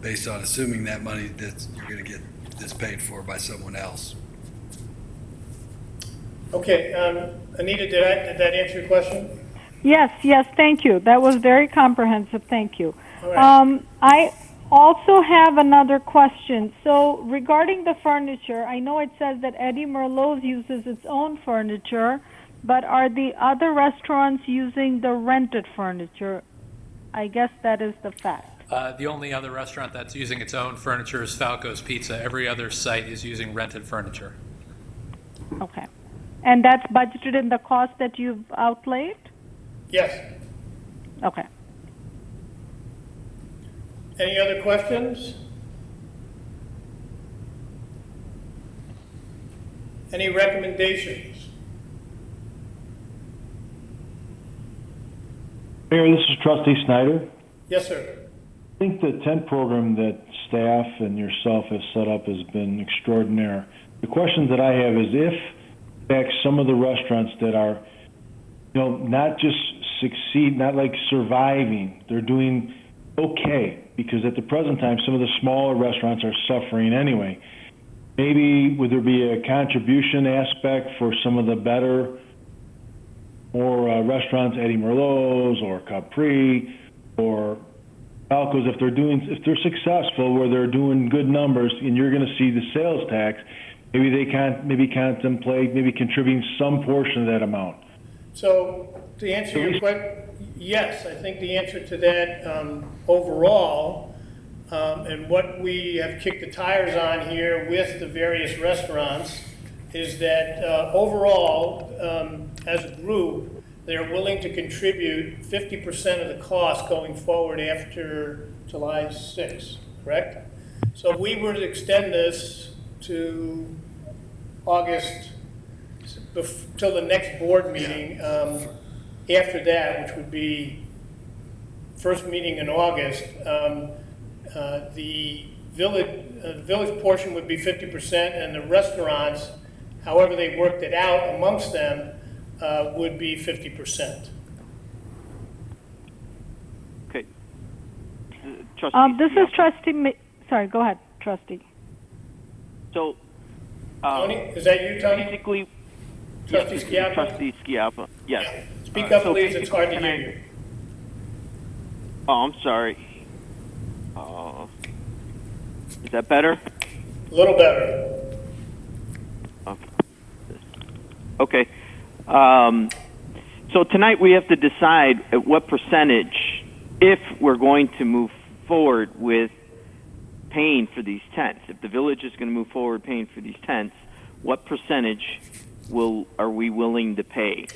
Speaker 7: based on assuming that money that you're going to get this paid for by someone else.
Speaker 1: Okay, Anita, did that answer your question?
Speaker 12: Yes, thank you. That was very comprehensive. Thank you.
Speaker 1: All right.
Speaker 12: I also have another question. So regarding the furniture, I know it says that Eddie Merlot's uses its own furniture, but are the other restaurants using the rented furniture? I guess that is the fact.
Speaker 3: The only other restaurant that's using its own furniture is Falco's Pizza. Every other site is using rented furniture.
Speaker 12: Okay. And that's budgeted in the cost that you've outlaid?
Speaker 1: Yes.
Speaker 12: Okay.
Speaker 1: Any other questions? Any recommendations?
Speaker 6: Mayor, this is Trustee Snyder.
Speaker 1: Yes, sir.
Speaker 6: I think the tent program that staff and yourself have set up has been extraordinary. The question that I have is if, in fact, some of the restaurants that are, not just succeed, not like surviving, they're doing okay, because at the present time, some of the smaller restaurants are suffering anyway. Maybe would there be a contribution aspect for some of the better more restaurants, Eddie Merlot's or Capri or Falco's, if they're successful, where they're doing good numbers, and you're going to see the sales tax, maybe they can't contemplate contributing some portion of that amount.
Speaker 1: So to answer your question, yes, I think the answer to that overall, and what we have kicked the tires on here with the various restaurants, is that overall, as a group, they're willing to contribute 50% of the cost going forward after July 6th, correct? So if we were to extend this to August, till the next board meeting, after that, which would be first meeting in August, the village portion would be 50%, and the restaurants, however they worked it out amongst them, would be 50%.
Speaker 9: Okay. Trustee
Speaker 12: This is Trustee. Sorry, go ahead, Trustee.
Speaker 9: So,
Speaker 1: Tony, is that you, Tony?
Speaker 9: basically,
Speaker 1: Trustee
Speaker 9: yes,
Speaker 1: Schiappa?
Speaker 9: Trustee Schiappa. Yes.
Speaker 1: Yeah. Speak up,
Speaker 9: So
Speaker 1: please. It's hard to
Speaker 9: can
Speaker 1: hear
Speaker 9: I-
Speaker 1: you.
Speaker 9: Oh, I'm sorry. Is that better?
Speaker 1: A little better.
Speaker 9: Okay. So tonight we have to decide at what percentage, if we're going to move forward with paying for these tents. If the village is going to move forward paying for these tents, what percentage are we willing to pay?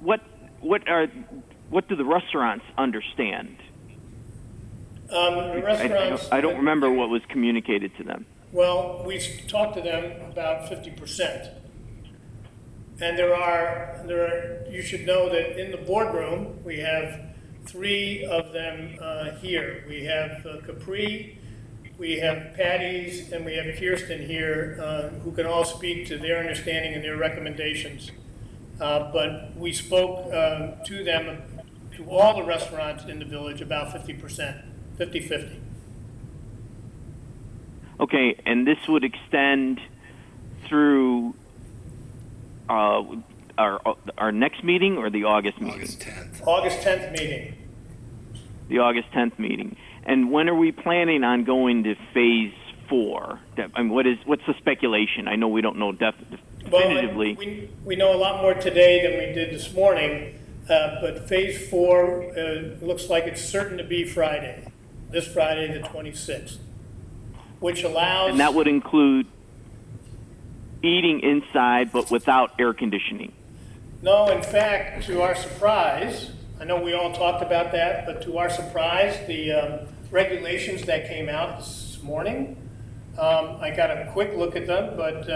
Speaker 9: What do the restaurants understand?
Speaker 1: The restaurants.
Speaker 9: I don't remember what was communicated to them.
Speaker 1: Well, we talked to them about 50%. And you should know that in the boardroom, we have 3 of them here. We have Capri, we have Patty's, and we have Kirsten here, who can all speak to their understanding and their recommendations. But we spoke to them, to all the restaurants in the village, about 50%, 50-50.
Speaker 9: Okay, and this would extend through our next meeting or the August meeting?
Speaker 7: August 10th.
Speaker 1: August 10th meeting.
Speaker 9: The August 10th meeting. And when are we planning on going to phase 4? I mean, what's the speculation? I know we don't know definitively.
Speaker 1: Well, we know a lot more today than we did this morning, but phase 4 looks like it's certain to be Friday, this Friday, the 26th, which allows...
Speaker 9: And that would include eating inside but without air conditioning.
Speaker 1: No, in fact, to our surprise, I know we all talked about that, but to our surprise, the regulations that came out this morning, I got a quick look at them, but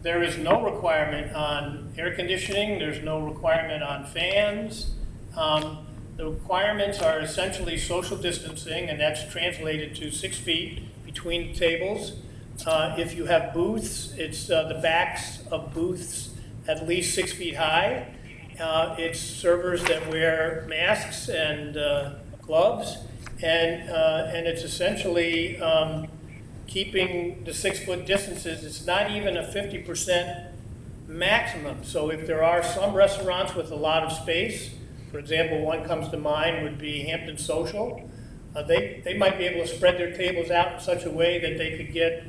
Speaker 1: there is no requirement on air conditioning, there's no requirement on fans. The requirements are essentially social distancing, and that's translated to 6 feet between the tables. If you have booths, it's the backs of booths at least 6 feet high. It's servers that wear masks and gloves, and it's essentially keeping the 6-foot distances. It's not even a 50% maximum. So if there are some restaurants with a lot of space, for example, one comes to mind would be Hampton Social. They might be able to spread their tables out in such a way that they could get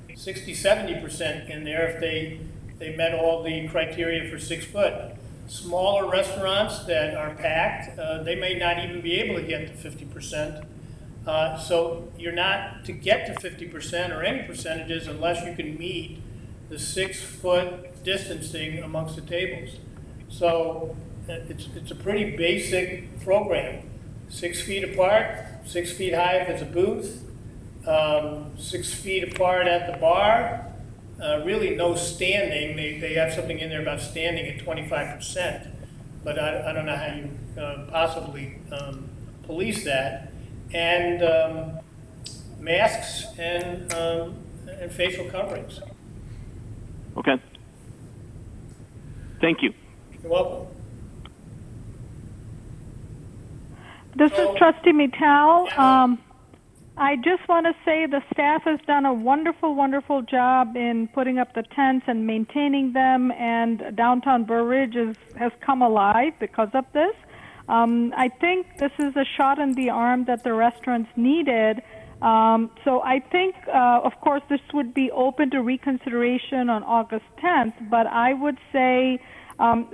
Speaker 1: 60-70% in there if they met all the criteria for 6 foot. Smaller restaurants that are packed, they may not even be able to get to 50%. So you're not to get to 50% or any percentages unless you can meet the 6-foot distancing amongst the tables. So it's a pretty basic program. 6 feet apart, 6 feet high if it's a booth, 6 feet apart at the bar. Really no standing. They have something in there about standing at 25%, but I don't know how you possibly police that. And masks and facial coverings.
Speaker 9: Okay. Thank you.
Speaker 1: You're welcome.
Speaker 12: This is Trustee Mittal. I just want to say the staff has done a wonderful, wonderful job in putting up the tents and maintaining them, and downtown Burr Ridge has come alive because of this. I think this is a shot in the arm that the restaurants needed. So I think, of course, this would be open to reconsideration on August 10th, but I would say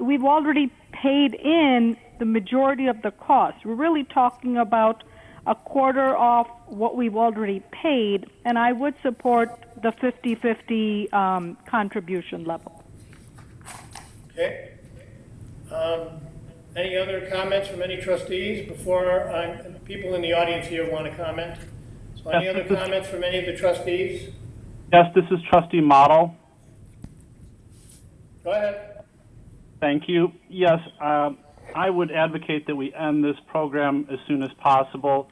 Speaker 12: we've already paid in the majority of the cost. We're really talking about a quarter of what we've already paid, and I would support the 50-50 contribution level.
Speaker 1: Okay. Any other comments from any trustees before people in the audience here want to comment? So any other comments from any of the trustees?
Speaker 4: Yes, this is Trustee Model.
Speaker 1: Go ahead.
Speaker 4: Thank you. Yes, I would advocate that we end this program as soon as possible.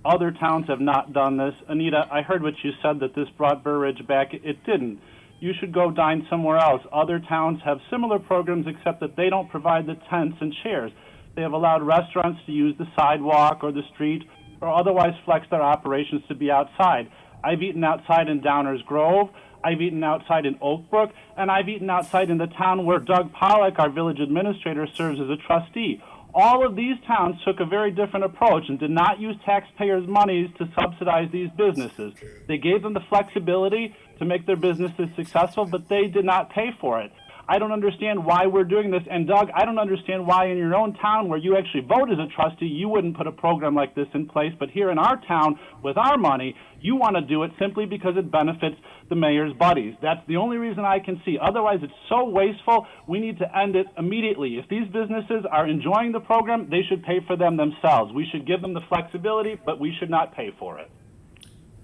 Speaker 4: Other towns have not done this. Anita, I heard what you said, that this brought Burr Ridge back. It didn't. You should go dine somewhere else. Other towns have similar programs, except that they don't provide the tents and chairs. They have allowed restaurants to use the sidewalk or the street, or otherwise flex their operations to be outside. I've eaten outside in Downers Grove, I've eaten outside in Oakbrook, and I've eaten outside in the town where Doug Pollack, our village administrator, serves as a trustee. All of these towns took a very different approach and did not use taxpayers' monies to subsidize these businesses. They gave them the flexibility to make their businesses successful, but they did not pay for it. I don't understand why we're doing this. And Doug, I don't understand why in your own town where you actually vote as a trustee, you wouldn't put a program like this in place. But here in our town, with our money, you want to do it simply because it benefits the mayor's buddies. That's the only reason I can see. Otherwise, it's so wasteful. We need to end it immediately. If these businesses are enjoying the program, they should pay for them themselves. We should give them the flexibility, but we should not pay for it.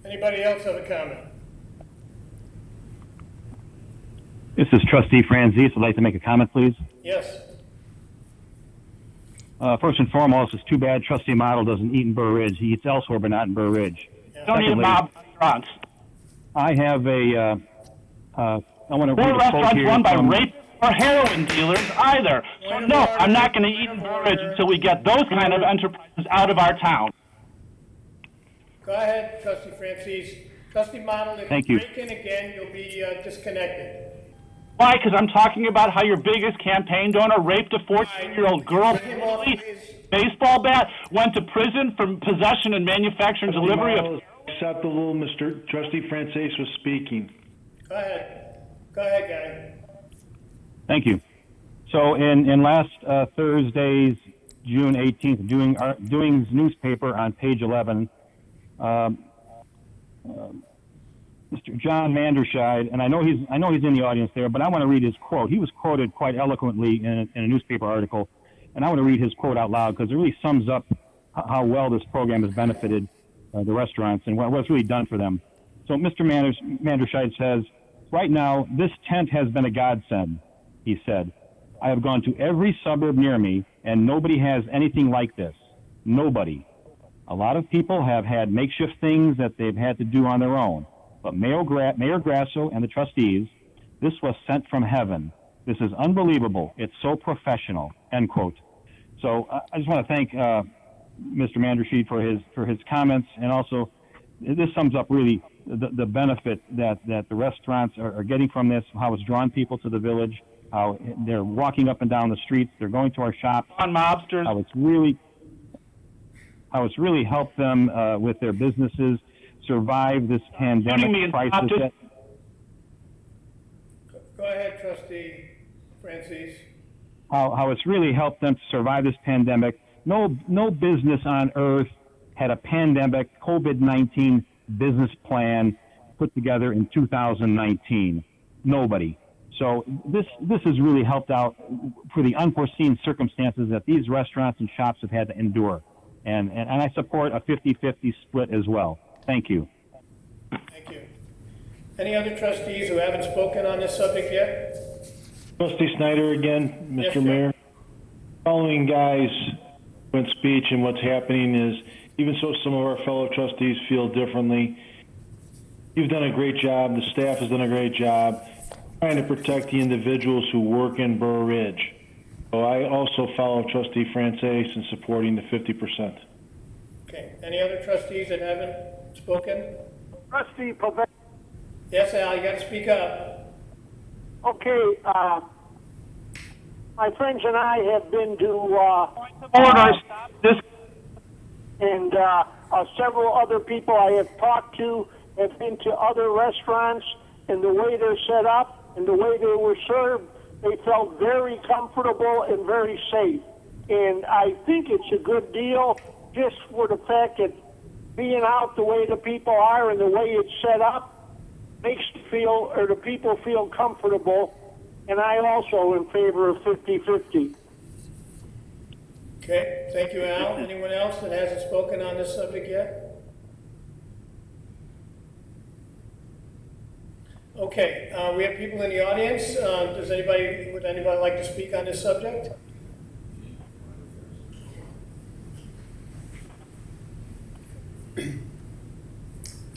Speaker 1: Anybody else have a comment?
Speaker 8: This is Trustee Franzese. I'd like to make a comment, please.
Speaker 1: Yes.
Speaker 8: First and foremost, it's too bad Trustee Model doesn't eat in Burr Ridge. He eats elsewhere, but not in Burr Ridge.
Speaker 4: Don't eat mob restaurants.
Speaker 8: I have I want to read a quote
Speaker 4: restaurants
Speaker 8: here
Speaker 4: run by
Speaker 8: from-
Speaker 4: rape or heroin dealers either. So no, I'm not going to eat in Burr Ridge until we get those kind of enterprises out of our town.
Speaker 1: Go ahead, Trustee Francis. Trustee Model, if
Speaker 8: Thank
Speaker 1: you
Speaker 8: you.
Speaker 1: break in again, you'll be disconnected.
Speaker 4: Why? Because I'm talking about how your biggest campaign donor raped a 14-year-old girl, baseball bat, went to prison for possession and manufacturing and delivery of...
Speaker 6: Acceptable, Mr. Trustee Francis was speaking.
Speaker 1: Go ahead. Go ahead, guy.
Speaker 8: Thank you. So in last Thursday's June 18th Doing's newspaper on page 11, Mr. John Manderscheid, and I know he's in the audience there, but I want to read his quote. He was quoted quite eloquently in a newspaper article, and I want to read his quote out loud because it really sums up how well this program has benefited the restaurants and what's really done for them. So Mr. Manderscheid says, "Right now, this tent has been a godsend," he said. "I have gone to every suburb near me, and nobody has anything like this. Nobody. A lot of people have had makeshift things that they've had to do on their own. But Mayor Grasso and the trustees, this was sent from heaven. This is unbelievable. It's so professional," end quote. So I just want to thank Mr. Manderscheid for his comments, and also this sums up really the benefit that the restaurants are getting from this, how it's drawn people to the village, how they're walking up and down the streets, they're going to our shops,
Speaker 4: On mobsters.
Speaker 8: how it's really helped them with their businesses survive this pandemic crisis.
Speaker 1: Go ahead, Trustee Francis.
Speaker 8: How it's really helped them to survive this pandemic. No business on earth had a pandemic COVID-19 business plan put together in 2019. Nobody. So this has really helped out for the unforeseen circumstances that these restaurants and shops have had to endure. And I support a 50-50 split as well. Thank you.
Speaker 1: Thank you. Any other trustees who haven't spoken on this subject yet?
Speaker 6: Trustee Snyder again, Mr.
Speaker 1: Yes, sir.
Speaker 6: Mayor. Following guys' speech and what's happening is, even so some of our fellow trustees feel differently, you've done a great job, the staff has done a great job trying to protect the individuals who work in Burr Ridge. So I also follow Trustee Francis in supporting the 50%.
Speaker 1: Okay. Any other trustees that haven't spoken?
Speaker 13: Trustee Pavetta.
Speaker 1: Yes, Al, you got to speak up.
Speaker 13: Okay, my friends and I have been to and several other people I have talked to have been to other restaurants, and the way they're set up and the way they were served, they felt very comfortable and very safe. And I think it's a good deal just for the fact that being out the way the people are and the way it's set up makes the people feel comfortable. And I also am in favor of 50-50.
Speaker 1: Okay, thank you, Al. Anyone else that hasn't spoken on this subject yet? Okay, we have people in the audience. Would anybody like to speak on this subject?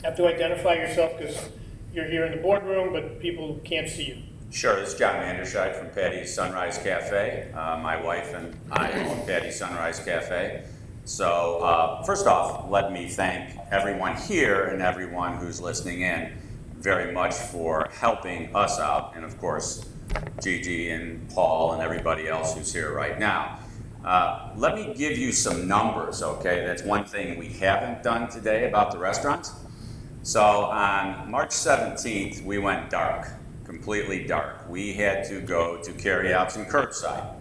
Speaker 1: Have to identify yourself because you're here in the boardroom, but people can't see you.
Speaker 14: Sure, this is John Manderscheid from Patty's Sunrise Cafe. My wife and I own Patty's Sunrise Cafe. So first off, let me thank everyone here and everyone who's listening in very much for helping us out, and of course, Gigi and Paul and everybody else who's here right now. Let me give you some numbers, okay? That's one thing we haven't done today about the restaurants. So on March 17th, we went dark, completely dark. We had to go to carryouts and curbside.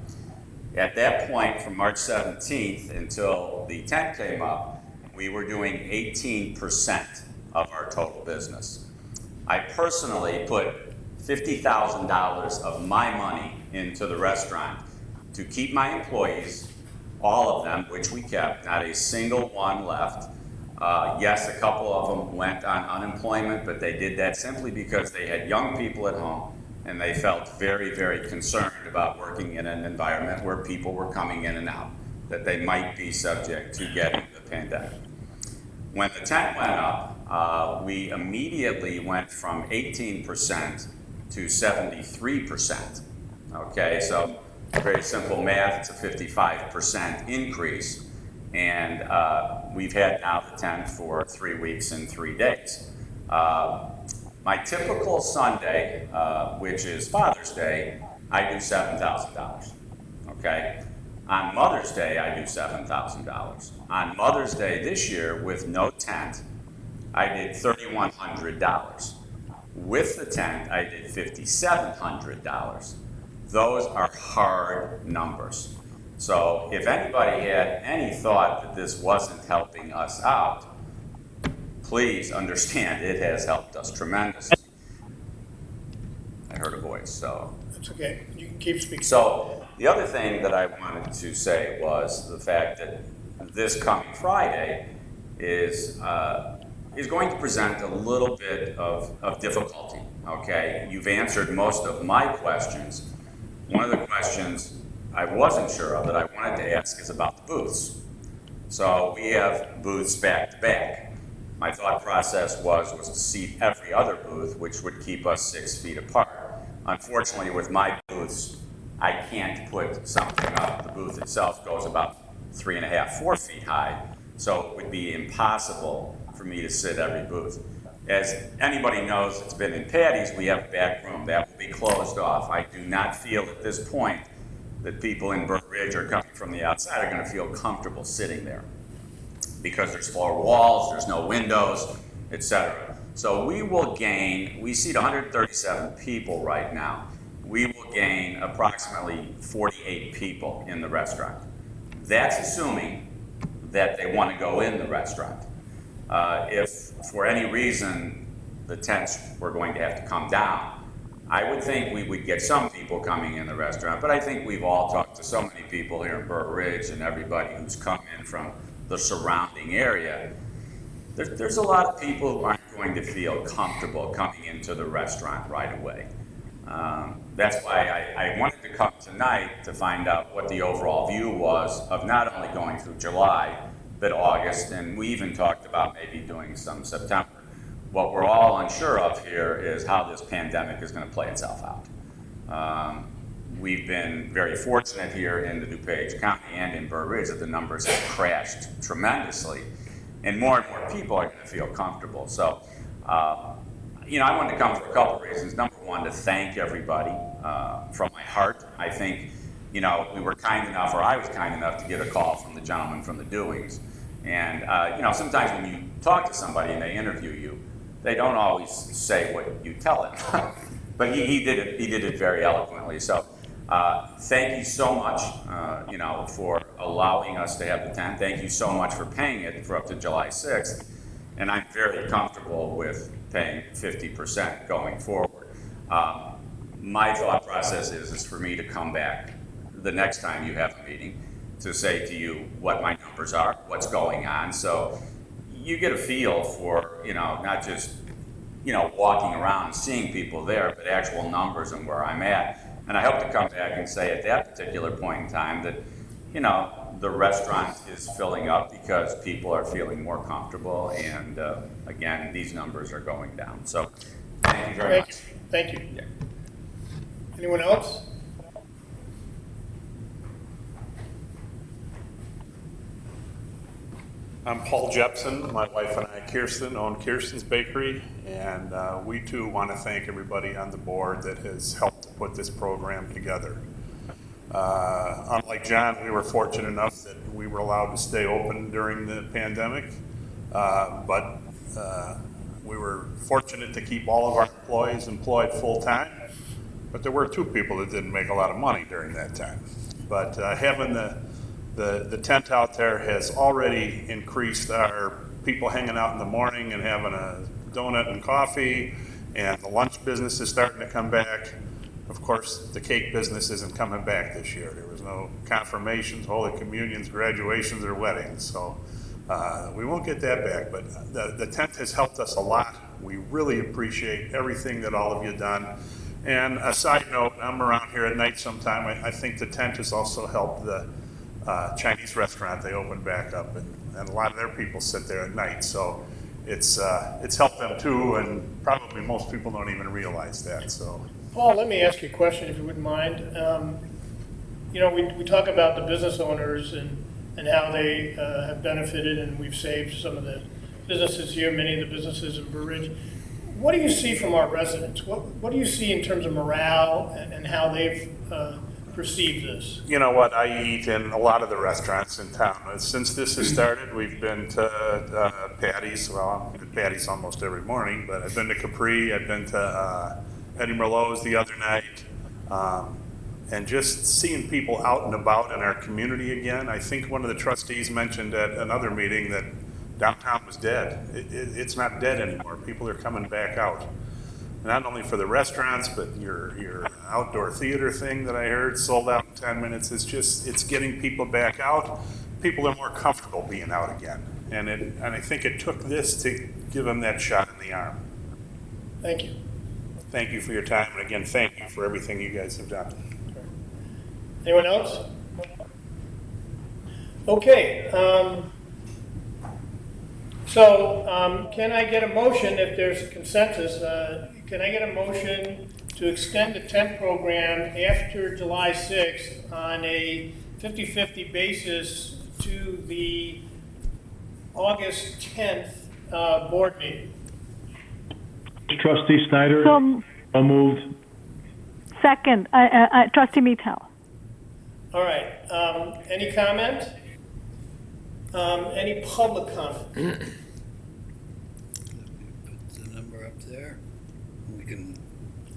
Speaker 14: At that point, from March 17th until the tent came up, we were doing 18% of our total business. I personally put $50,000 of my money into the restaurant to keep my employees, all of them, which we kept, not a single one left. Yes, a couple of them went on unemployment, but they did that simply because they had young people at home and they felt very, very concerned about working in an environment where people were coming in and out, that they might be subject to getting the pandemic. When the tent went up, we immediately went from 18% to 73%. Okay, so very simple math, it's a 55% increase. And we've had now the tent for 3 weeks and 3 days. My typical Sunday, which is Father's Day, I do $7,000, okay? On Mother's Day, I do $7,000. On Mother's Day this year, with no tent, I did $3,100. With the tent, I did $5,700. Those are hard numbers. So if anybody had any thought that this wasn't helping us out, please understand it has helped us tremendously. I heard a voice, so.
Speaker 1: That's okay, you can keep speaking.
Speaker 14: So the other thing that I wanted to say was the fact that this coming Friday is going to present a little bit of difficulty, okay? You've answered most of my questions. One of the questions I wasn't sure of that I wanted to ask is about the booths. So we have booths back to back. My thought process was to seat every other booth, which would keep us 6 feet apart. Unfortunately, with my booths, I can't put something up. The booth itself goes about 3.5, 4 feet high, so it would be impossible for me to sit every booth. As anybody knows that's been in Patty's, we have a back room that will be closed off. I do not feel at this point that people in Burr Ridge or coming from the outside are going to feel comfortable sitting there because there's 4 walls, there's no windows, etc. So we will gain, we seat 137 people right now. We will gain approximately 48 people in the restaurant. That's assuming that they want to go in the restaurant. If for any reason the tents were going to have to come down, I would think we would get some people coming in the restaurant, but I think we've all talked to so many people here in Burr Ridge and everybody who's come in from the surrounding area. There's a lot of people who aren't going to feel comfortable coming into the restaurant right away. That's why I wanted to come tonight to find out what the overall view was of not only going through July, but August, and we even talked about maybe doing some September. What we're all unsure of here is how this pandemic is going to play itself out. We've been very fortunate here in the DuPage County and in Burr Ridge that the numbers have crashed tremendously. and more people are going to feel comfortable. So, I wanted to come for a couple of reasons. Number one, to thank everybody from my heart. I think, we were kind enough, or I was kind enough to get a call from the gentleman from the Doings. And, sometimes when you talk to somebody and they interview you, they don't always say what you tell them. But he did it very eloquently. So thank you so much, for allowing us to have the tent. Thank you so much for paying it for up to July 6th. And I'm very comfortable with paying 50% going forward. My thought process is for me to come back the next time you have a meeting to say to you what my numbers are, what's going on. So you get a feel for, not just, walking around and seeing people there, but actual numbers and where I'm at. And I hope to come back and say at that particular point in time that, the restaurant is filling up because people are feeling more comfortable. And again, these numbers are going down. So thank you very much.
Speaker 1: Thank you.
Speaker 14: Yeah.
Speaker 1: Anyone else?
Speaker 15: I'm Paul Jepson. My wife and I, Kirsten, own Kirsten's Bakery, and we too want to thank everybody on the board that has helped to put this program together. Unlike John, we were fortunate enough that we were allowed to stay open during the pandemic, but we were fortunate to keep all of our employees employed full-time, but there were 2 people that didn't make a lot of money during that time. But having the tent out there has already increased our people hanging out in the morning and having a donut and coffee, and the lunch business is starting to come back. Of course, the cake business isn't coming back this year. There was no confirmations, Holy Communions, graduations, or weddings, so we won't get that back, but the tent has helped us a lot. We really appreciate everything that all of you have done. And a side note, I'm around here at night sometime. I think the tent has also helped the Chinese restaurant. They opened back up, and a lot of their people sit there at night. So it's helped them too, and probably most people don't even realize that. So,
Speaker 1: Paul, let me ask you a question, if you wouldn't mind. We talk about the business owners and how they have benefited, and we've saved some of the businesses here, many of the businesses in Burr Ridge. What do you see from our residents? What do you see in terms of morale and how they've perceived this?
Speaker 15: You know what? I eat in a lot of the restaurants in town. Since this has started, we've been to Patty's. Well, I'm at Patty's almost every morning, but I've been to Capri. I've been to Eddie Merlot's the other night. And just seeing people out and about in our community again. I think one of the trustees mentioned at another meeting that downtown was dead. It's not dead anymore. People are coming back out. Not only for the restaurants, but your outdoor theater thing that I heard sold out in 10 minutes. It's getting people back out. People are more comfortable being out again. And I think it took this to give them that shot in the arm.
Speaker 1: Thank you.
Speaker 15: Thank you for your time. And again, thank you for everything you guys have done.
Speaker 1: Anyone else? Okay. Can I get a motion, if there's a consensus, can I get a motion to extend the tent program after July 6th on a 50-50 basis to the August 10th board meeting?
Speaker 6: Trustee Snyder? So moved.
Speaker 12: Second, Trustee Metell.
Speaker 1: All right. Any comment? Any public comment?
Speaker 7: Put the number up there. We can.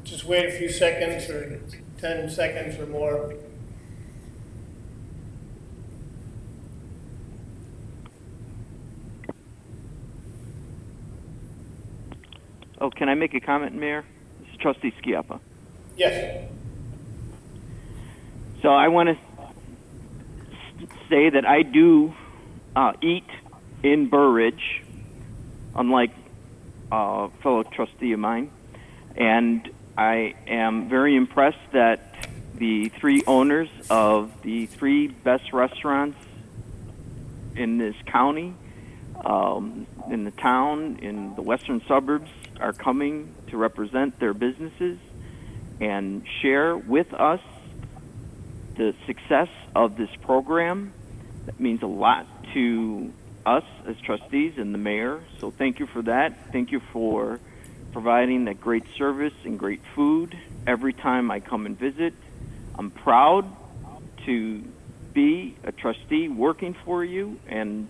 Speaker 1: Just wait a few seconds, or 10 seconds or more.
Speaker 9: Oh, can I make a comment, Mayor? This is Trustee Schiappa.
Speaker 1: Yes.
Speaker 9: So I want to say that I do eat in Burr Ridge, unlike a fellow trustee of mine. And I am very impressed that the 3 owners of the 3 best restaurants in this county, in the town, in the western suburbs, are coming to represent their businesses and share with us the success of this program. That means a lot to us as trustees and the mayor. So thank you for that. Thank you for providing that great service and great food every time I come and visit. I'm proud to be a trustee working for you and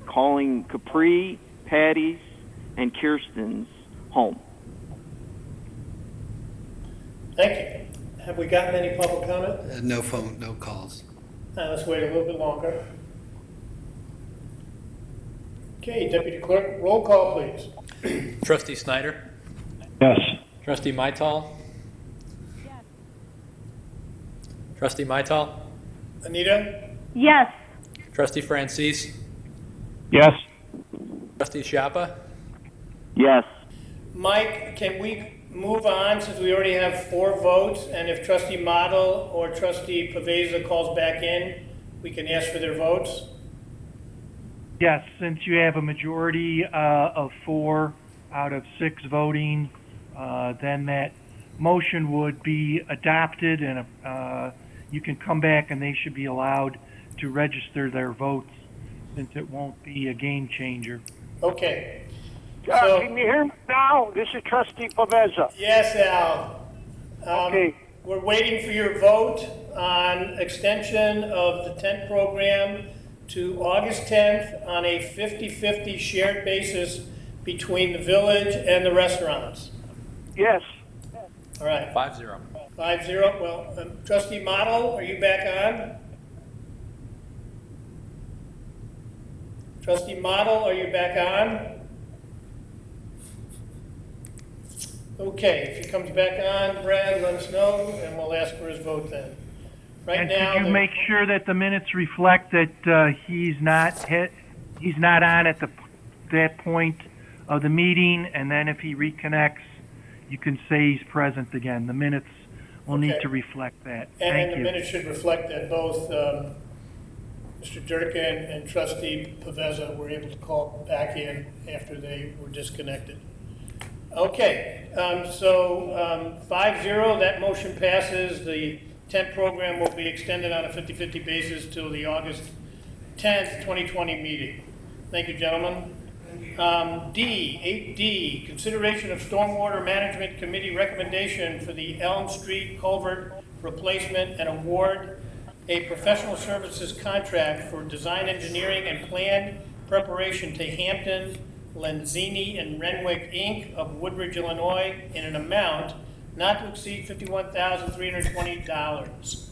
Speaker 9: calling Capri, Patty's, and Kirsten's home.
Speaker 1: Thank you. Have we gotten any public comment?
Speaker 7: No phone, no calls.
Speaker 1: Let's wait a little bit longer. Okay, Deputy Clerk, roll call, please.
Speaker 3: Trustee Snyder?
Speaker 6: Yes.
Speaker 3: Trustee Mytal?
Speaker 12: Yes.
Speaker 3: Trustee Mytal?
Speaker 1: Anita?
Speaker 12: Yes.
Speaker 3: Trustee Francis?
Speaker 8: Yes.
Speaker 3: Trustee Schiappa?
Speaker 9: Yes.
Speaker 1: Mike, can we move on since we already have 4 votes? And if Trustee Model or Trustee Pavesa calls back in, we can ask for their votes?
Speaker 5: Yes, since you have a majority of 4 out of 6 voting, then that motion would be adopted, and you can come back and they should be allowed to register their votes, since it won't be a game changer.
Speaker 1: Okay.
Speaker 13: Can you hear me now? This is Trustee Pavesa.
Speaker 1: Yes, Al.
Speaker 13: Okay.
Speaker 1: We're waiting for your vote on extension of the tent program to August 10th on a 50-50 shared basis between the village and the restaurants.
Speaker 13: Yes.
Speaker 1: All right.
Speaker 3: 5-0.
Speaker 1: 5-0. Well, Trustee Model, are you back on? Trustee Model, are you back on? Okay, if he comes back on, Brad, let us know, and we'll ask for his vote then. Right
Speaker 5: And
Speaker 1: now,
Speaker 5: could you make sure that the minutes reflect that he's not on at that point of the meeting, and then if he reconnects, you can say he's present again. The minutes will need
Speaker 1: Okay.
Speaker 5: to reflect that.
Speaker 1: and
Speaker 5: Thank
Speaker 1: the
Speaker 5: you.
Speaker 1: minutes should reflect that both Mr. Durkin and Trustee Pavesa were able to call back in after they were disconnected. Okay, 5-0, that motion passes. The tent program will be extended on a 50-50 basis till the August 10th, 2020 meeting. Thank you, gentlemen. 8D, consideration of Stormwater Management Committee recommendation for the Elm Street culvert replacement and award a professional services contract for design engineering and plan preparation to Hampton, Lenzini, and Renwick, Inc. of Woodridge, Illinois, in an amount not to exceed $51,320.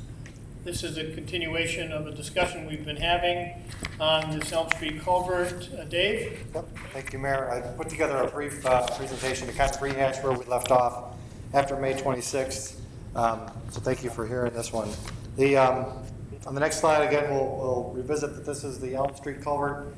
Speaker 1: This is a continuation of a discussion we've been having on this Elm Street culvert. Dave?
Speaker 16: Yep. Thank you, Mayor. I put together a brief presentation to kind of rehash where we left off after May 26th. So thank you for hearing this one. On the next slide, again, we'll revisit that this is the Elm Street culvert,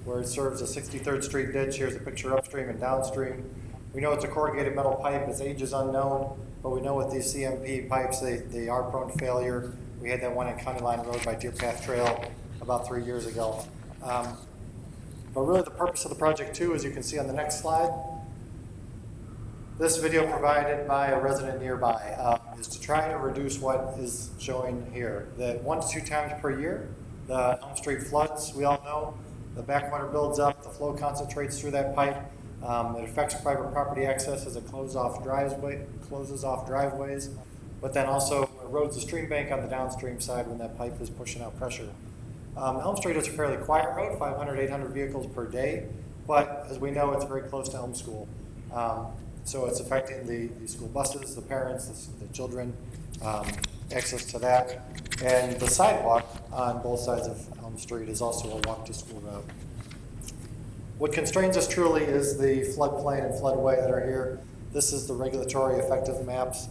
Speaker 16: where it serves a 63rd Street ditch. Here's a picture upstream and downstream. We know it's a corrugated metal pipe. Its age is unknown, but we know with these CMP pipes, they are prone to failure. We had that one on County Line Road by Deer Path Trail about 3 years ago. But really the purpose of the project too, as you can see on the next slide, this video provided by a resident nearby is to try to reduce what is showing here. That 1 to 2 times per year, the Elm Street floods, we all know, the backwater builds up, the flow concentrates through that pipe. It affects private property access as it closes off driveways, but then also erodes the stream bank on the downstream side when that pipe is pushing out pressure. Elm Street is a fairly quiet road, 500, 800 vehicles per day, but as we know, it's very close to Elm School. So it's affecting the school buses, the parents, the children, access to that. And the sidewalk on both sides of Elm Street is also a walk-to-school route. What constrains us truly is the floodplain and floodway that are here. This is the regulatory effective maps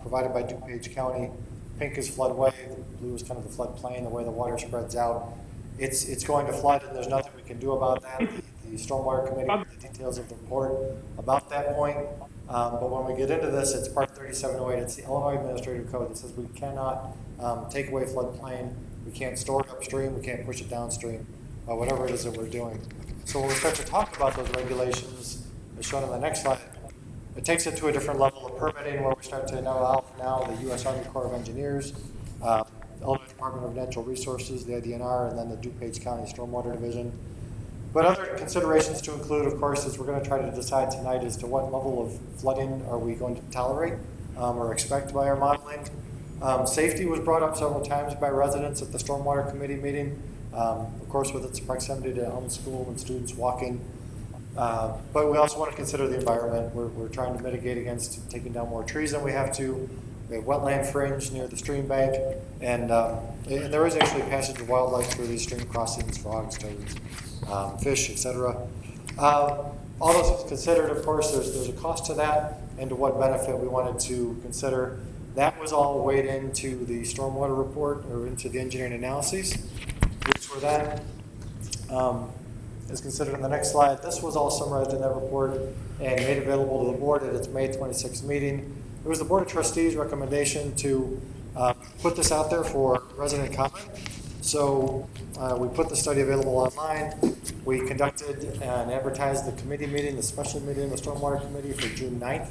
Speaker 16: provided by DuPage County. Pink is floodway, the blue is kind of the floodplain, the way the water spreads out. It's going to flood, and there's nothing we can do about that. The Stormwater Committee, the details of the report about that point. But when we get into this, it's Part 3708. It's the Illinois Administrative Code that says we cannot take away floodplain. We can't store it upstream. We can't push it downstream, whatever it is that we're doing. So when we start to talk about those regulations, as shown on the next slide, it takes it to a different level of permitting where we start to know now the U.S. Army Corps of Engineers, the Illinois Department Department of Natural Resources, the IDNR, and then the DuPage County Stormwater Division. But other considerations to include, of course, is we're going to try to decide tonight as to what level of flooding are we going to tolerate or expect by our modeling. Safety was brought up several times by residents at the Stormwater Committee meeting, of course with its proximity to Elm School and students walking. But we also want to consider the environment. We're trying to mitigate against taking down more trees than we have to. We have wetland fringe near the stream bank, and there is actually passage of wildlife through these stream crossings, frogs, toads, fish, etc. All those considered, of course, there's a cost to that and to what benefit we wanted to consider. That was all weighed into the stormwater report or into the engineering analyses, which were then is considered in the next slide. This was all summarized in that report and made available to the board at its May 26th meeting. It was the Board of Trustees' recommendation to put this out there for resident comment. So we put the study available online. We conducted and advertised the committee meeting, the special meeting of the Stormwater Committee for June 9th.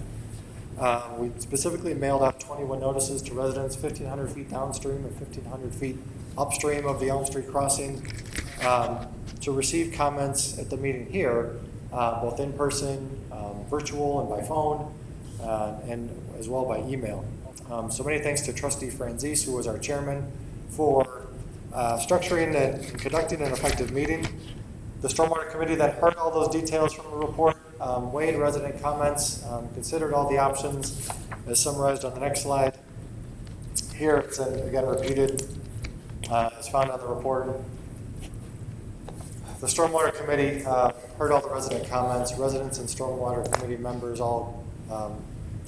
Speaker 16: We specifically mailed out 21 notices to residents 1,500 feet downstream and 1,500 feet upstream of the Elm Street crossing to receive comments at the meeting here, both in person, virtual, and by phone, and as well by email. So many thanks to Trustee Franzese, who was our chairman, for structuring and conducting an effective meeting. The Stormwater Committee that heard all those details from the report, weighed resident comments, considered all the options as summarized on the next slide. Here it's again repeated as found on the report. The Stormwater Committee heard all the resident comments. Residents and Stormwater Committee members all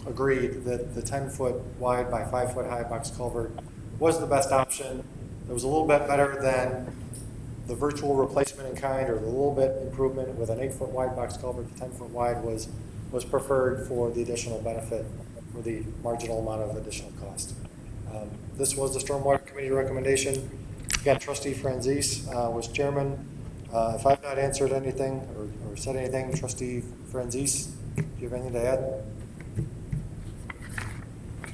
Speaker 16: agreed that the 10-foot wide by 5-foot high box culvert was the best option. It was a little bit better than the virtual replacement in kind, or a little bit improvement with an 8-foot wide box culvert. The 10-foot wide was preferred for the additional benefit, for the marginal amount of additional cost. This was the Stormwater Committee recommendation. Again, Trustee Franzese was chairman. If I've not answered anything or said anything, Trustee Franzese, do you have anything to add?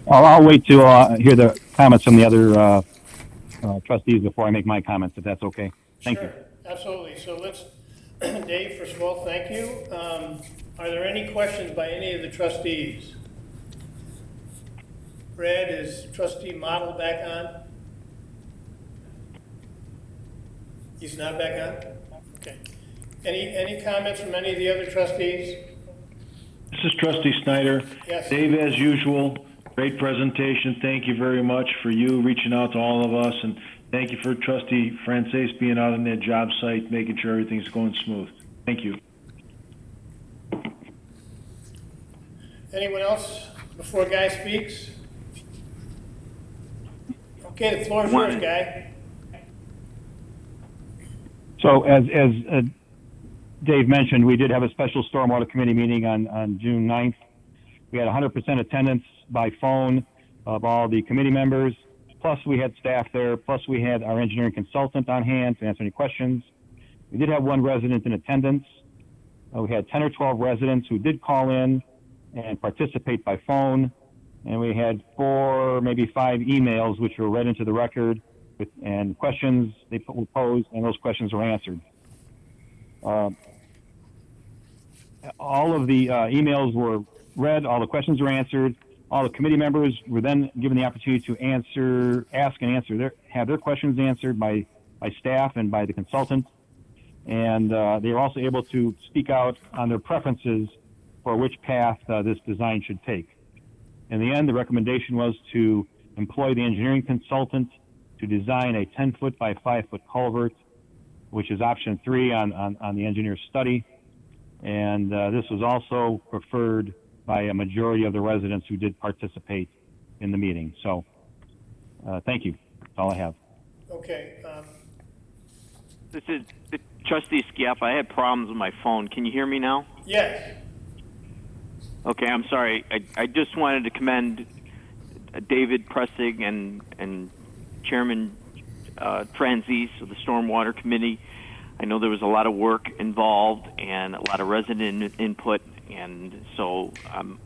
Speaker 8: I'll wait to hear the comments from the other trustees before I make my comments, if that's okay. Thank you.
Speaker 1: Absolutely. So let's, Dave, first of all, thank you. Are there any questions by any of the trustees? Brad, is Trustee Model back on? He's not back on? Okay. Any comments from any of the other trustees?
Speaker 6: This is Trustee Snyder.
Speaker 1: Yes.
Speaker 6: Dave, as usual, great presentation. Thank you very much for you reaching out to all of us, and thank you for Trustee Franzese being out on that job site, making sure everything's going smooth. Thank you.
Speaker 1: Anyone else before Guy speaks? Okay, the floor is yours, Guy.
Speaker 8: So as Dave mentioned, we did have a special Stormwater Committee meeting on June 9th. We had 100% attendance by phone of all the committee members, plus we had staff there, plus we had our engineering consultant on hand to answer any questions. We did have one resident in attendance. We had 10 or 12 residents who did call in and participate by phone, and we had 4, maybe 5 emails which were read into the record and questions they were posed, and those questions were answered. All of the emails were read, all the questions were answered. All the committee members were then given the opportunity to have their questions answered by staff and by the consultant. And they were also able to speak out on their preferences for which path this design should take. In the end, the recommendation was to employ the engineering consultant to design a 10-foot by 5-foot culvert, which is option 3 on the engineer's study. And this was also preferred by a majority of the residents who did participate in the meeting. So thank you. That's all I have.
Speaker 1: Okay.
Speaker 9: This is Trustee Scaff. I had problems with my phone. Can you hear me now?
Speaker 1: Yes.
Speaker 9: Okay, I'm sorry. I just wanted to commend David Pressig and Chairman Franzese of the Stormwater Committee. I know there was a lot of work involved and a lot of resident input, and so I'm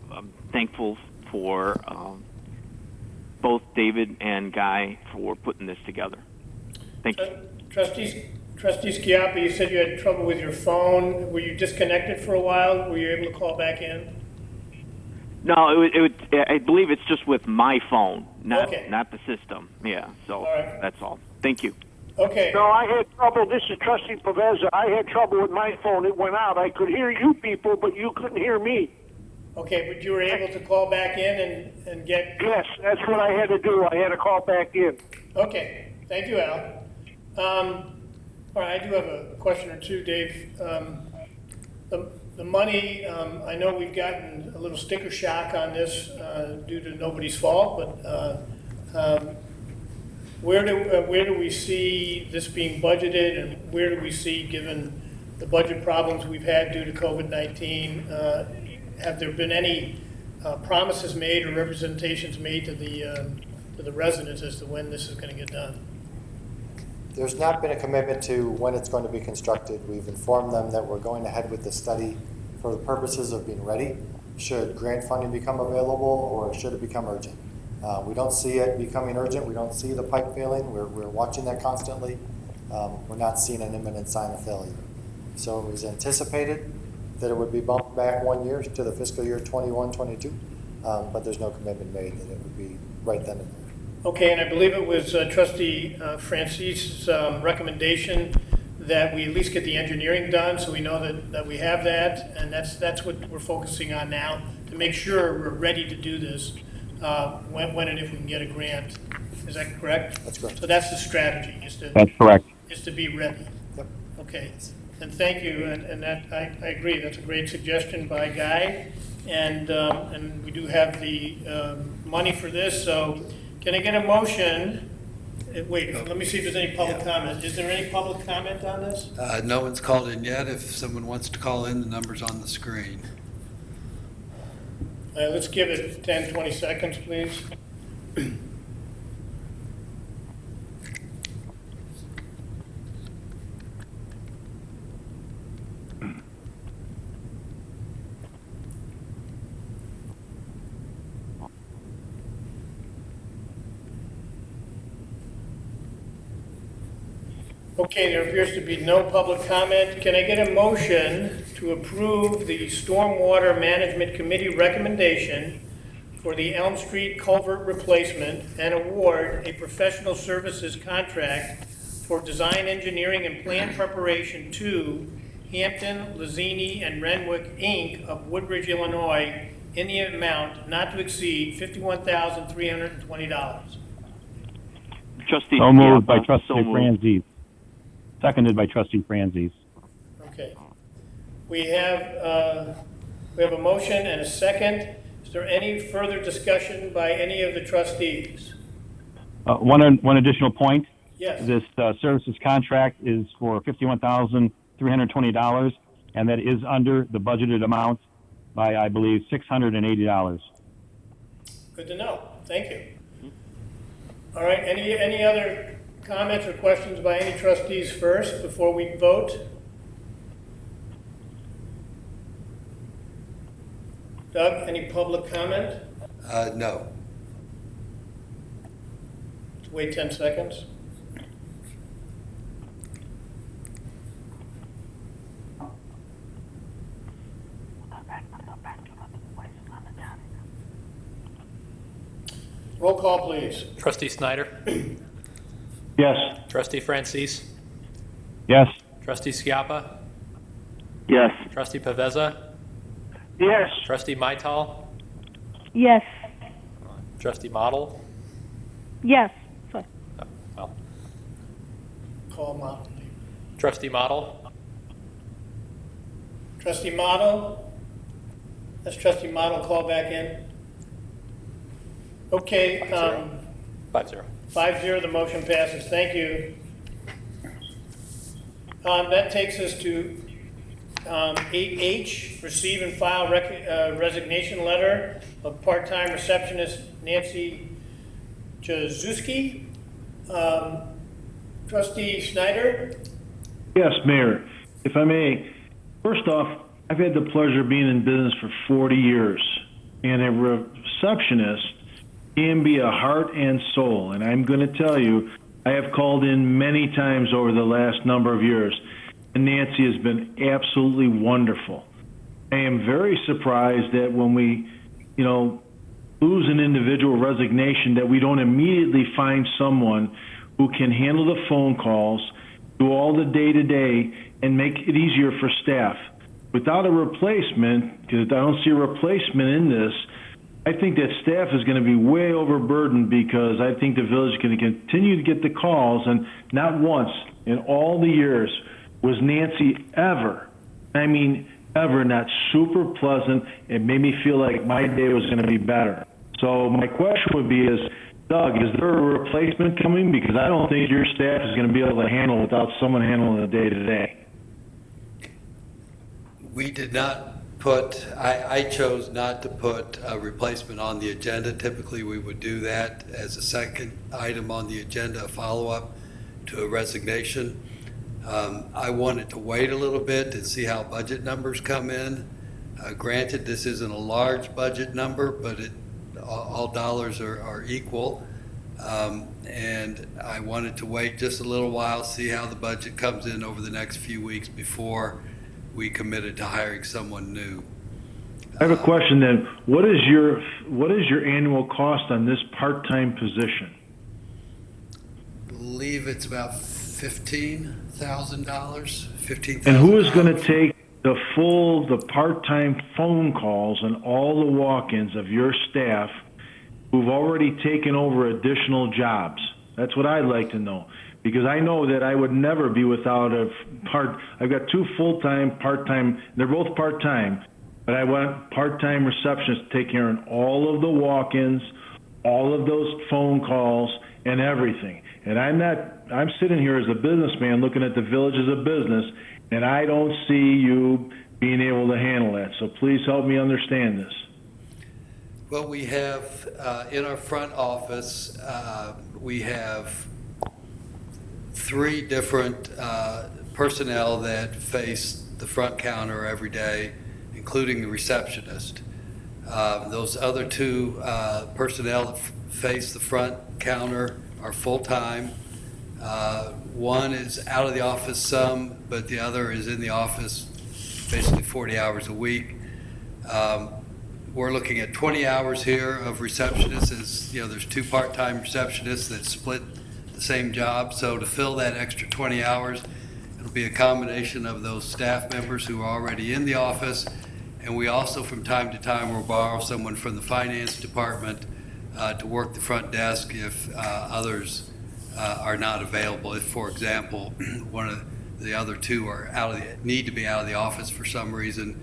Speaker 9: thankful for both David and Guy for putting this together. Thank you.
Speaker 1: Trustee Schiappa, you said you had trouble with your phone. Were you disconnected for a while? Were you able to call back in?
Speaker 9: No, I believe it's just with my phone, not
Speaker 1: Okay.
Speaker 9: not the system. Yeah, so
Speaker 1: right.
Speaker 9: that's all. Thank you.
Speaker 1: Okay.
Speaker 13: No, I had trouble. This is Trustee Paveza. I had trouble with my phone. It went out. I could hear you people, but you couldn't hear me.
Speaker 1: Okay, but you were able to call back in and get...
Speaker 13: Yes, that's what I had to do. I had to call back in.
Speaker 1: Okay, thank you, Al. All right, I do have a question or two, Dave. The money, I know we've gotten a little sticker shock on this due to nobody's fault, but where do we see this being budgeted, and where do we see, given the budget problems we've had due to COVID-19, have there been any promises made or representations made to the residents as to when this is going to get done?
Speaker 16: There's not been a commitment to when it's going to be constructed. We've informed them that we're going ahead with the study for the purposes of being ready, should grant funding become available or should it become urgent. We don't see it becoming urgent. We don't see the pipe failing. We're watching that constantly. We're not seeing an imminent sign of failure. So it was anticipated that it would be bumped back 1 year to the fiscal year 21-22, but there's no commitment made that it would be right then and there.
Speaker 1: Okay, and I believe it was Trustee Francis's recommendation that we at least get the engineering done, so we know that we have that, and that's what we're focusing on now, to make sure we're ready to do this when and if we can get a grant. Is that correct?
Speaker 16: That's correct.
Speaker 1: So that's the strategy,
Speaker 8: That's correct.
Speaker 1: is to be ready.
Speaker 16: Yep.
Speaker 1: Okay, and thank you, and that, I agree, that's a great suggestion by Guy, and we do have the money for this, so can I get a motion? Wait, let me see if there's any public comment. Is there any public comment on this?
Speaker 7: No one's called in yet. If someone wants to call in, the number's on the screen.
Speaker 1: Let's give it 10, 20 seconds, please. Okay, there appears to be no public comment. Can I get a motion to approve the Stormwater Management Committee recommendation for the Elm Street culvert replacement and award a professional services contract for design, engineering, and plan preparation to Hampton, Lazzini, and Renwick, Inc. of Woodbridge, Illinois, in the amount not to exceed $51,320?
Speaker 9: Trustee.
Speaker 8: So moved by
Speaker 9: Schiappa,
Speaker 8: Trustee
Speaker 9: so moved.
Speaker 8: Franzese. Seconded by Trustee Franzese.
Speaker 1: Okay. We have a motion and a second. Is there any further discussion by any of the trustees?
Speaker 8: One additional point.
Speaker 1: Yes.
Speaker 8: This services contract is for $51,320, and that is under the budgeted amount by, I believe, $680.
Speaker 1: Good to know. Thank you. All right. Any other comments or questions by any trustees first before we vote? Doug, any public comment?
Speaker 7: No.
Speaker 1: Let's wait 10 seconds. Roll call, please.
Speaker 3: Trustee Snyder?
Speaker 6: Yes.
Speaker 3: Trustee Francis?
Speaker 8: Yes.
Speaker 3: Trustee Schiappa?
Speaker 9: Yes.
Speaker 3: Trustee Paveza?
Speaker 13: Yes.
Speaker 3: Trustee Maital?
Speaker 12: Yes.
Speaker 3: Trustee Model?
Speaker 12: Yes. Sorry.
Speaker 3: Well,
Speaker 1: Call Model.
Speaker 3: Trustee Model?
Speaker 1: Trustee Model? That's Trustee Model. Call back in. Okay.
Speaker 3: 5-0.
Speaker 1: 5-0, the motion passes. Thank you. That takes us to 8H, receive and file resignation letter of part-time receptionist Nancy Jazuski. Trustee Snyder?
Speaker 6: Yes, Mayor. If I may, first off, I've had the pleasure of being in business for 40 years, and a receptionist can be a heart and soul. And I'm going to tell you, I have called in many times over the last number of years, and Nancy has been absolutely wonderful. I am very surprised that when we, lose an individual resignation, that we don't immediately find someone who can handle the phone calls, do all the day-to-day, and make it easier for staff. Without a replacement, because I don't see a replacement in this, I think that staff is going to be way overburdened, because I think the village is going to continue to get the calls, and not once in all the years was Nancy ever, I mean ever, not super pleasant. It made me feel like my day was going to be better. So my question would be Doug, is there a replacement coming? Because I don't think your staff is going to be able to handle without someone handling the day-to-day.
Speaker 7: We did not put, I chose not to put a replacement on the agenda. Typically, we would do that as a second item on the agenda, a follow-up to a resignation. I wanted to wait a little bit and see how budget numbers come in. Granted, this isn't a large budget number, but all dollars are equal. And I wanted to wait just a little while, see how the budget comes in over the next few weeks before we committed to hiring someone new.
Speaker 6: I have a question then. What is your annual cost on this part-time position?
Speaker 7: I believe it's about $15,000. $15,000.
Speaker 6: And who is going to take the part-time phone calls and all the walk-ins of your staff who've already taken over additional jobs? That's what I'd like to know. Because I know that I would never be without I've got 2 full-time, part-time, they're both part-time, but I want part-time receptionists to take care of all of the walk-ins, all of those phone calls, and everything. And I'm sitting here as a businessman looking at the village as a business, and I don't see you being able to handle that. So please help me understand this.
Speaker 7: Well, we have, in our front office, we have 3 different personnel that face the front counter every day, including the receptionist. Those other 2 personnel that face the front counter are full-time. One is out of the office some, but the other is in the office basically 40 hours a week. We're looking at 20 hours here of receptionists. There's 2 part-time receptionists that split the same job. So to fill that extra 20 hours, it'll be a combination of those staff members who are already in the office. And we also, from time to time, will borrow someone from the finance department to work the front desk if others are not available. If, for example, one of the other 2 need to be out of the office for some reason,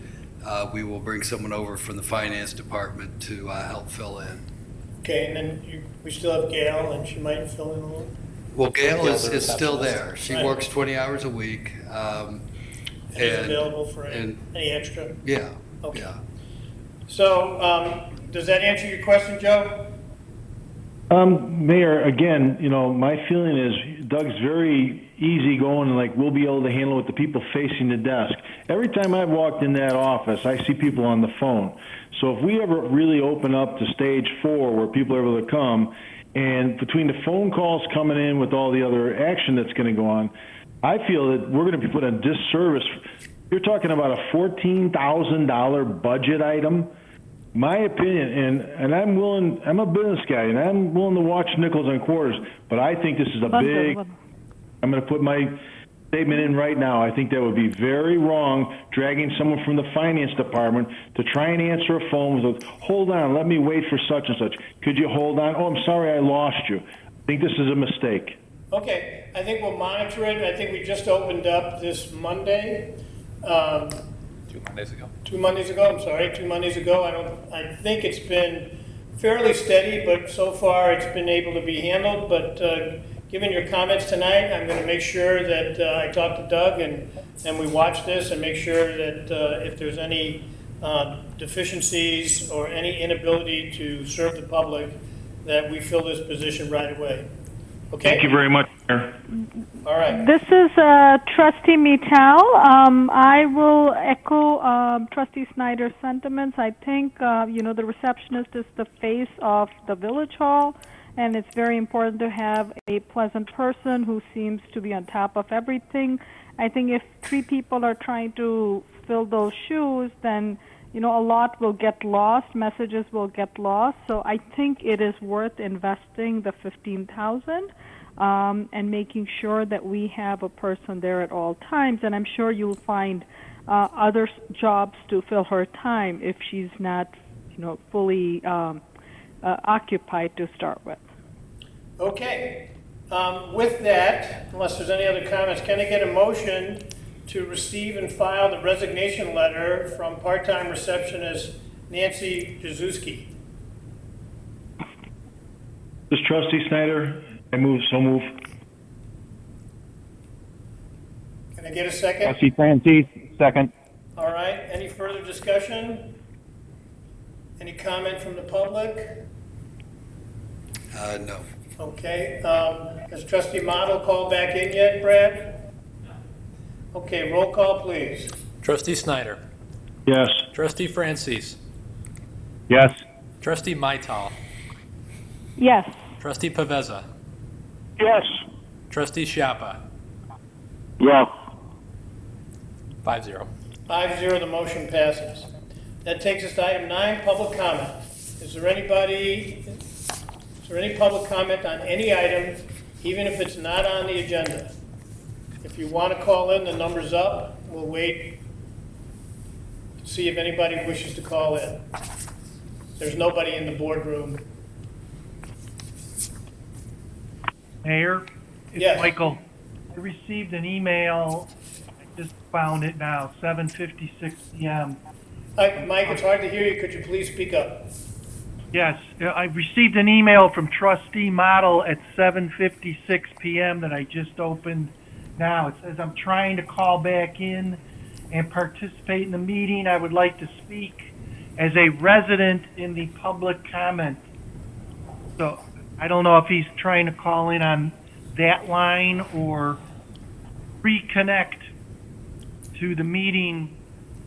Speaker 7: we will bring someone over from the finance department to help fill in.
Speaker 1: Okay, and then we still have Gail, and she might fill in a little?
Speaker 7: Well, Gail is still there. She works 20 hours a week.
Speaker 1: And is available for any extra?
Speaker 7: Yeah.
Speaker 1: Okay.
Speaker 7: Yeah.
Speaker 1: So, does that answer your question, Joe?
Speaker 6: Mayor, again, my feeling is Doug's very easygoing and we'll be able to handle it with the people facing the desk. Every time I've walked in that office, I see people on the phone. So if we ever really open up to stage 4 where people are able to come, and between the phone calls coming in with all the other action that's going to go on, I feel that we're going to be put on disservice. You're talking about a $14,000 budget item. My opinion, and I'm a business guy, and I'm willing to watch nickels and quarters, but I think this is a big, I'm going to put my statement in right now. I think that would be very wrong, dragging someone from the finance department to try and answer a phone with, hold on, let me wait for such and such. Could you hold on? Oh, I'm sorry, I lost you. I think this is a mistake.
Speaker 1: Okay, I think we'll monitor it. I think we just opened up this Monday.
Speaker 3: 2 Mondays ago.
Speaker 1: 2 Mondays ago, I'm sorry, 2 Mondays ago. I think it's been fairly steady, but so far it's been able to be handled. But given your comments tonight, I'm going to make sure that I talk to Doug and we watch this and make sure that if there's any deficiencies or any inability to serve the public, that we fill this position right away. Okay?
Speaker 6: Thank you very much.
Speaker 1: All right.
Speaker 12: This is Trustee Mittal. I will echo Trustee Snyder's sentiments. I think, the receptionist is the face of the village hall, and it's very important to have a pleasant person who seems to be on top of everything. I think if 3 people are trying to fill those shoes, then, a lot will get lost, messages will get lost. So I think it is worth investing the $15,000. And making sure that we have a person there at all times. And I'm sure you'll find other jobs to fill her time if she's not, fully occupied to start with.
Speaker 1: Okay. With that, unless there's any other comments, can I get a motion to receive and file the resignation letter from part-time receptionist Nancy Jazuski?
Speaker 6: This is Trustee Snyder. I move.
Speaker 1: Can I get a second?
Speaker 8: Trustee Francis, second.
Speaker 1: All right. Any further discussion? Any comment from the public?
Speaker 7: No.
Speaker 1: Okay. Has Trustee Model called back in yet, Brad? Okay. Roll call, please.
Speaker 3: Trustee Snyder.
Speaker 6: Yes.
Speaker 3: Trustee Francis.
Speaker 8: Yes.
Speaker 3: Trustee Mittal.
Speaker 12: Yes.
Speaker 3: Trustee Paveza.
Speaker 13: Yes.
Speaker 3: Trustee Schiappa.
Speaker 13: Yes.
Speaker 3: 5-0.
Speaker 1: 5-0, the motion passes. That takes us to item 9, public comment. Is there any public comment on any item, even if it's not on the agenda? If you want to call in, the number's up. We'll wait to see if anybody wishes to call in. There's nobody in the boardroom.
Speaker 5: Mayor, it's
Speaker 1: Yes.
Speaker 5: Michael. I received an email, I just found it now, 7:56 p.m.
Speaker 1: Mike, it's hard to hear you. Could you please speak up?
Speaker 5: Yes, I received an email from Trustee Model at 7:56 p.m. that I just opened now. It says, I'm trying to call back in and participate in the meeting. I would like to speak as a resident in the public comment. So I don't know if he's trying to call in on that line or reconnect to the meeting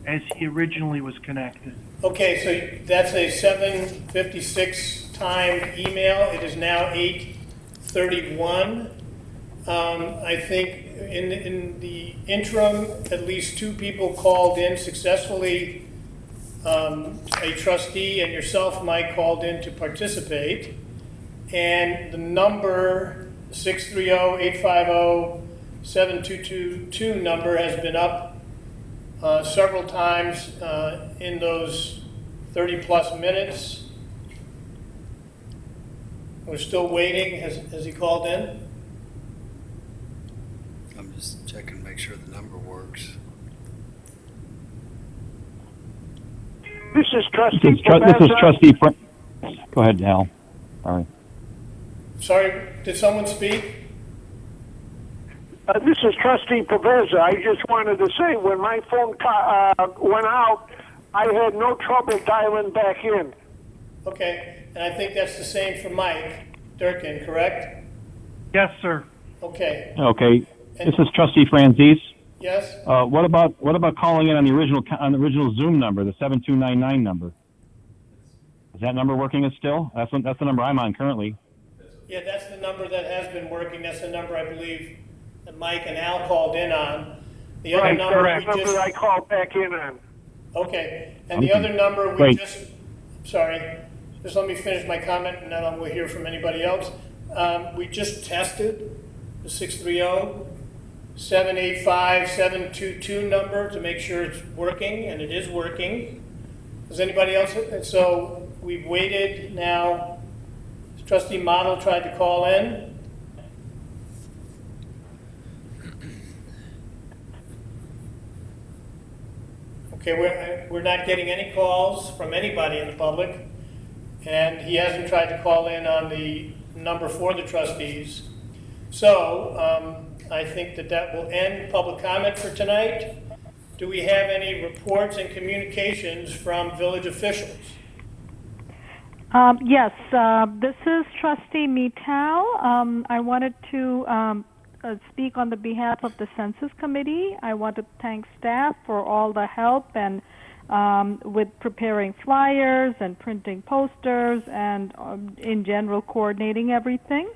Speaker 5: as he originally was connected.
Speaker 1: Okay, so that's a 7:56 timed email. It is now 8:31. I think in the interim, at least 2 people called in successfully. A trustee and yourself, Mike, called in to participate. And the number 630-850-7222 number has been up several times in those 30-plus minutes. We're still waiting. Has he called in?
Speaker 7: I'm just checking to make sure the number works.
Speaker 13: This is Trustee
Speaker 8: This is Trustee. Go ahead, Al. All right.
Speaker 1: Sorry, did someone speak?
Speaker 13: This is Trustee Paveza. I just wanted to say, when my phone went out, I had no trouble dialing back in.
Speaker 1: Okay, and I think that's the same for Mike Durkin, correct?
Speaker 5: Yes, sir.
Speaker 1: Okay,
Speaker 8: Okay. This is Trustee Francis.
Speaker 1: yes?
Speaker 8: What about calling in on the original Zoom number, the 7299 number? Is that number working still? That's the number I'm on currently.
Speaker 1: Yeah, that's the number that has been working. That's the number I believe that Mike and Al called in on. The other
Speaker 13: Right,
Speaker 1: number
Speaker 13: correct.
Speaker 1: we just...
Speaker 13: Number I called back in on.
Speaker 1: Okay, and the other number we
Speaker 8: Great.
Speaker 1: just... Sorry, just let me finish my comment and then we'll hear from anybody else. We just tested the 630-785-722 number to make sure it's working, and it is working. Does anybody else? And so we've waited now. Trustee Model tried to call in. Okay, we're not getting any calls from anybody in the public, and he hasn't tried to call in on the number for the trustees. So I think that will end public comment for tonight. Do we have any reports and communications from village officials?
Speaker 12: Yes, this is Trustee Mittal. I wanted to speak on the behalf of the Census Committee. I want to thank staff for all the help and with preparing flyers and printing posters and in general coordinating everything.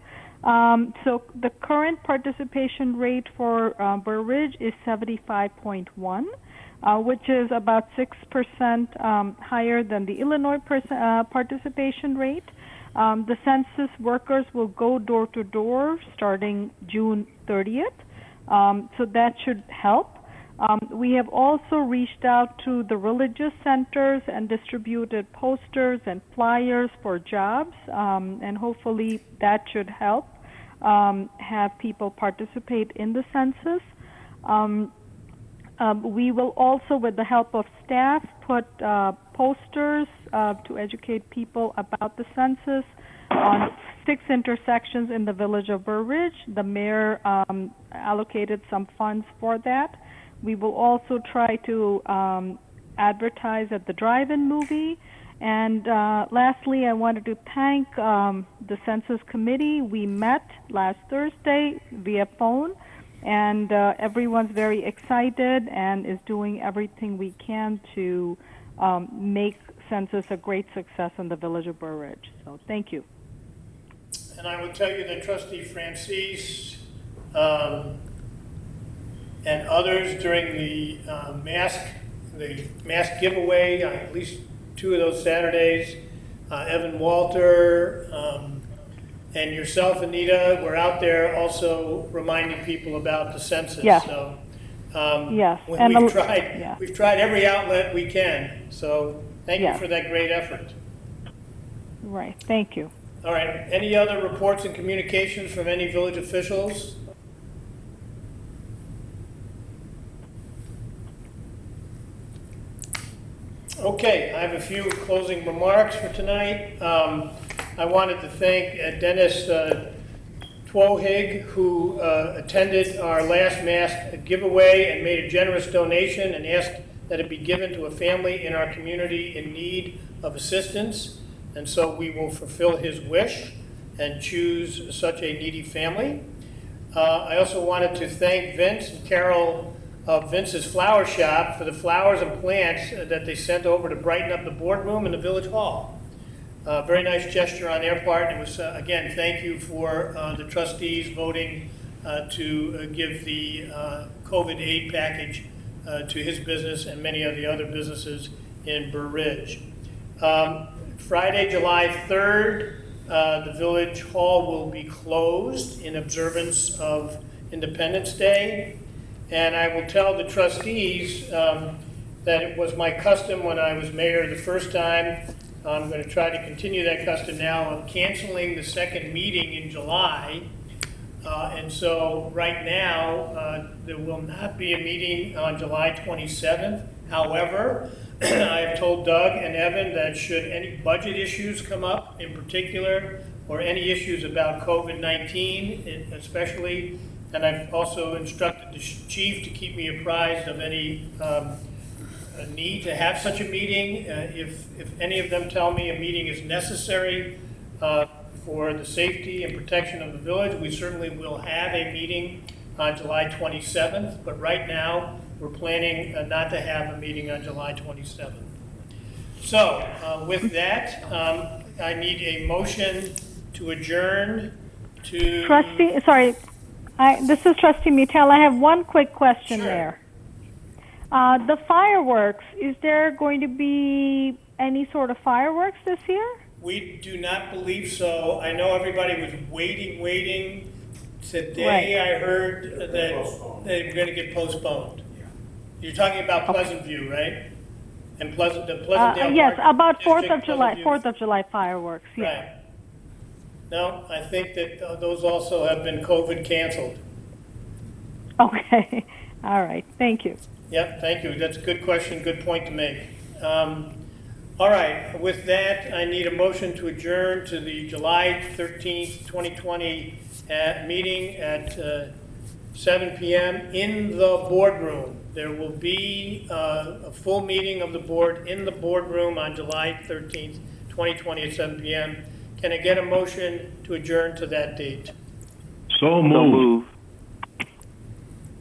Speaker 12: So the current participation rate for Burr Ridge is 75.1. Which is about 6% higher than the Illinois participation rate. The census workers will go door to door starting June 30th, so that should help. We have also reached out to the religious centers and distributed posters and flyers for jobs, and hopefully that should help have people participate in the census. We will also, with the help of staff, put posters to educate people about the census on 6 intersections in the village of Burr Ridge. The mayor allocated some funds for that. We will also try to advertise at the drive-in movie. And lastly, I wanted to thank the Census Committee. We met last Thursday via phone. And everyone's very excited and is doing everything we can to make census a great success in the village of Burr Ridge. So thank you.
Speaker 1: And I will tell you that Trustee Francis and others during the mask giveaway, on at least 2 of those Saturdays, Evan Walter, and yourself, Anita, we're out there also reminding people about the census.
Speaker 12: Yes.
Speaker 1: So,
Speaker 12: Yes.
Speaker 1: we've tried every outlet we can. So thank you for that great effort.
Speaker 12: Right. Thank you.
Speaker 1: All right. Any other reports and communications from any village officials? Okay. I have a few closing remarks for tonight. I wanted to thank Dennis Twohig, who attended our last mask giveaway and made a generous donation and asked that it be given to a family in our community in need of assistance. And so we will fulfill his wish and choose such a needy family. I also wanted to thank Vince and Carol of Vince's Flower Shop for the flowers and plants that they sent over to brighten up the boardroom and the village hall. Very nice gesture on their part. It was, again, thank you for the trustees voting to give the COVID aid package to his business and many of the other businesses in Burr Ridge. Friday, July 3rd, the village hall will be closed in observance of Independence Day. And I will tell the trustees that it was my custom when I was mayor the first time. I'm going to try to continue that custom now of canceling the second meeting in July. And so right now, there will not be a meeting on July 27th. However, I have told Doug and Evan that should any budget issues come up in particular, or any issues about COVID-19 especially, and I've also instructed the chief to keep me apprised of any need to have such a meeting. If any of them tell me a meeting is necessary for the safety and protection of the village, we certainly will have a meeting on July 27th. But right now, we're planning not to have a meeting on July 27th. So with that, I need a motion to adjourn to...
Speaker 12: Trustee, sorry, this is Trustee Mittal. I have one quick question there. The fireworks, is there going to be any sort of fireworks this year?
Speaker 1: We do not believe so. I know everybody was waiting. Today I heard that they were going to get postponed. You're talking about Pleasant View, right? And the Pleasantdale
Speaker 12: yes,
Speaker 1: Park
Speaker 12: about
Speaker 1: District,
Speaker 12: 4th of July fireworks, yeah.
Speaker 1: Right. No, I think that those also have been COVID canceled.
Speaker 12: Okay, all right, thank you.
Speaker 1: Yep, thank you. That's a good question, good point to make. All right, with that, I need a motion to adjourn to the July 13th, 2020 meeting at 7 p.m. in the boardroom. There will be a full meeting of the board in the boardroom on July 13th 2020 at 7 p.m. Can I get a motion to adjourn to that date?
Speaker 6: So moved.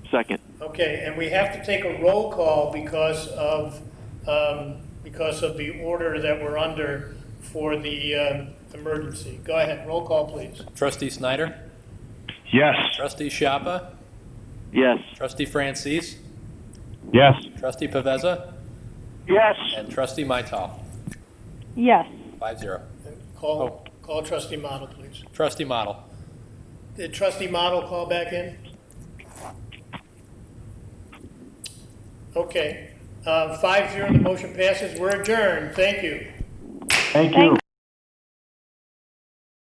Speaker 9: Second.
Speaker 1: Okay, and we have to take a roll call because of the order that we're under for the emergency. Go ahead, roll call, please.
Speaker 3: Trustee Snyder?
Speaker 6: Yes.
Speaker 3: Trustee Schiappa?
Speaker 9: Yes.
Speaker 3: Trustee Francis?
Speaker 8: Yes.
Speaker 3: Trustee Paveza?
Speaker 13: Yes.
Speaker 3: And Trustee Maital?
Speaker 12: Yes.
Speaker 3: 5-0.
Speaker 1: Call Trustee Model, please.
Speaker 3: Trustee Model?
Speaker 1: Did Trustee Model call back in? Okay. 5-0, the motion passes. We're adjourned. Thank you.
Speaker 6: Thank you.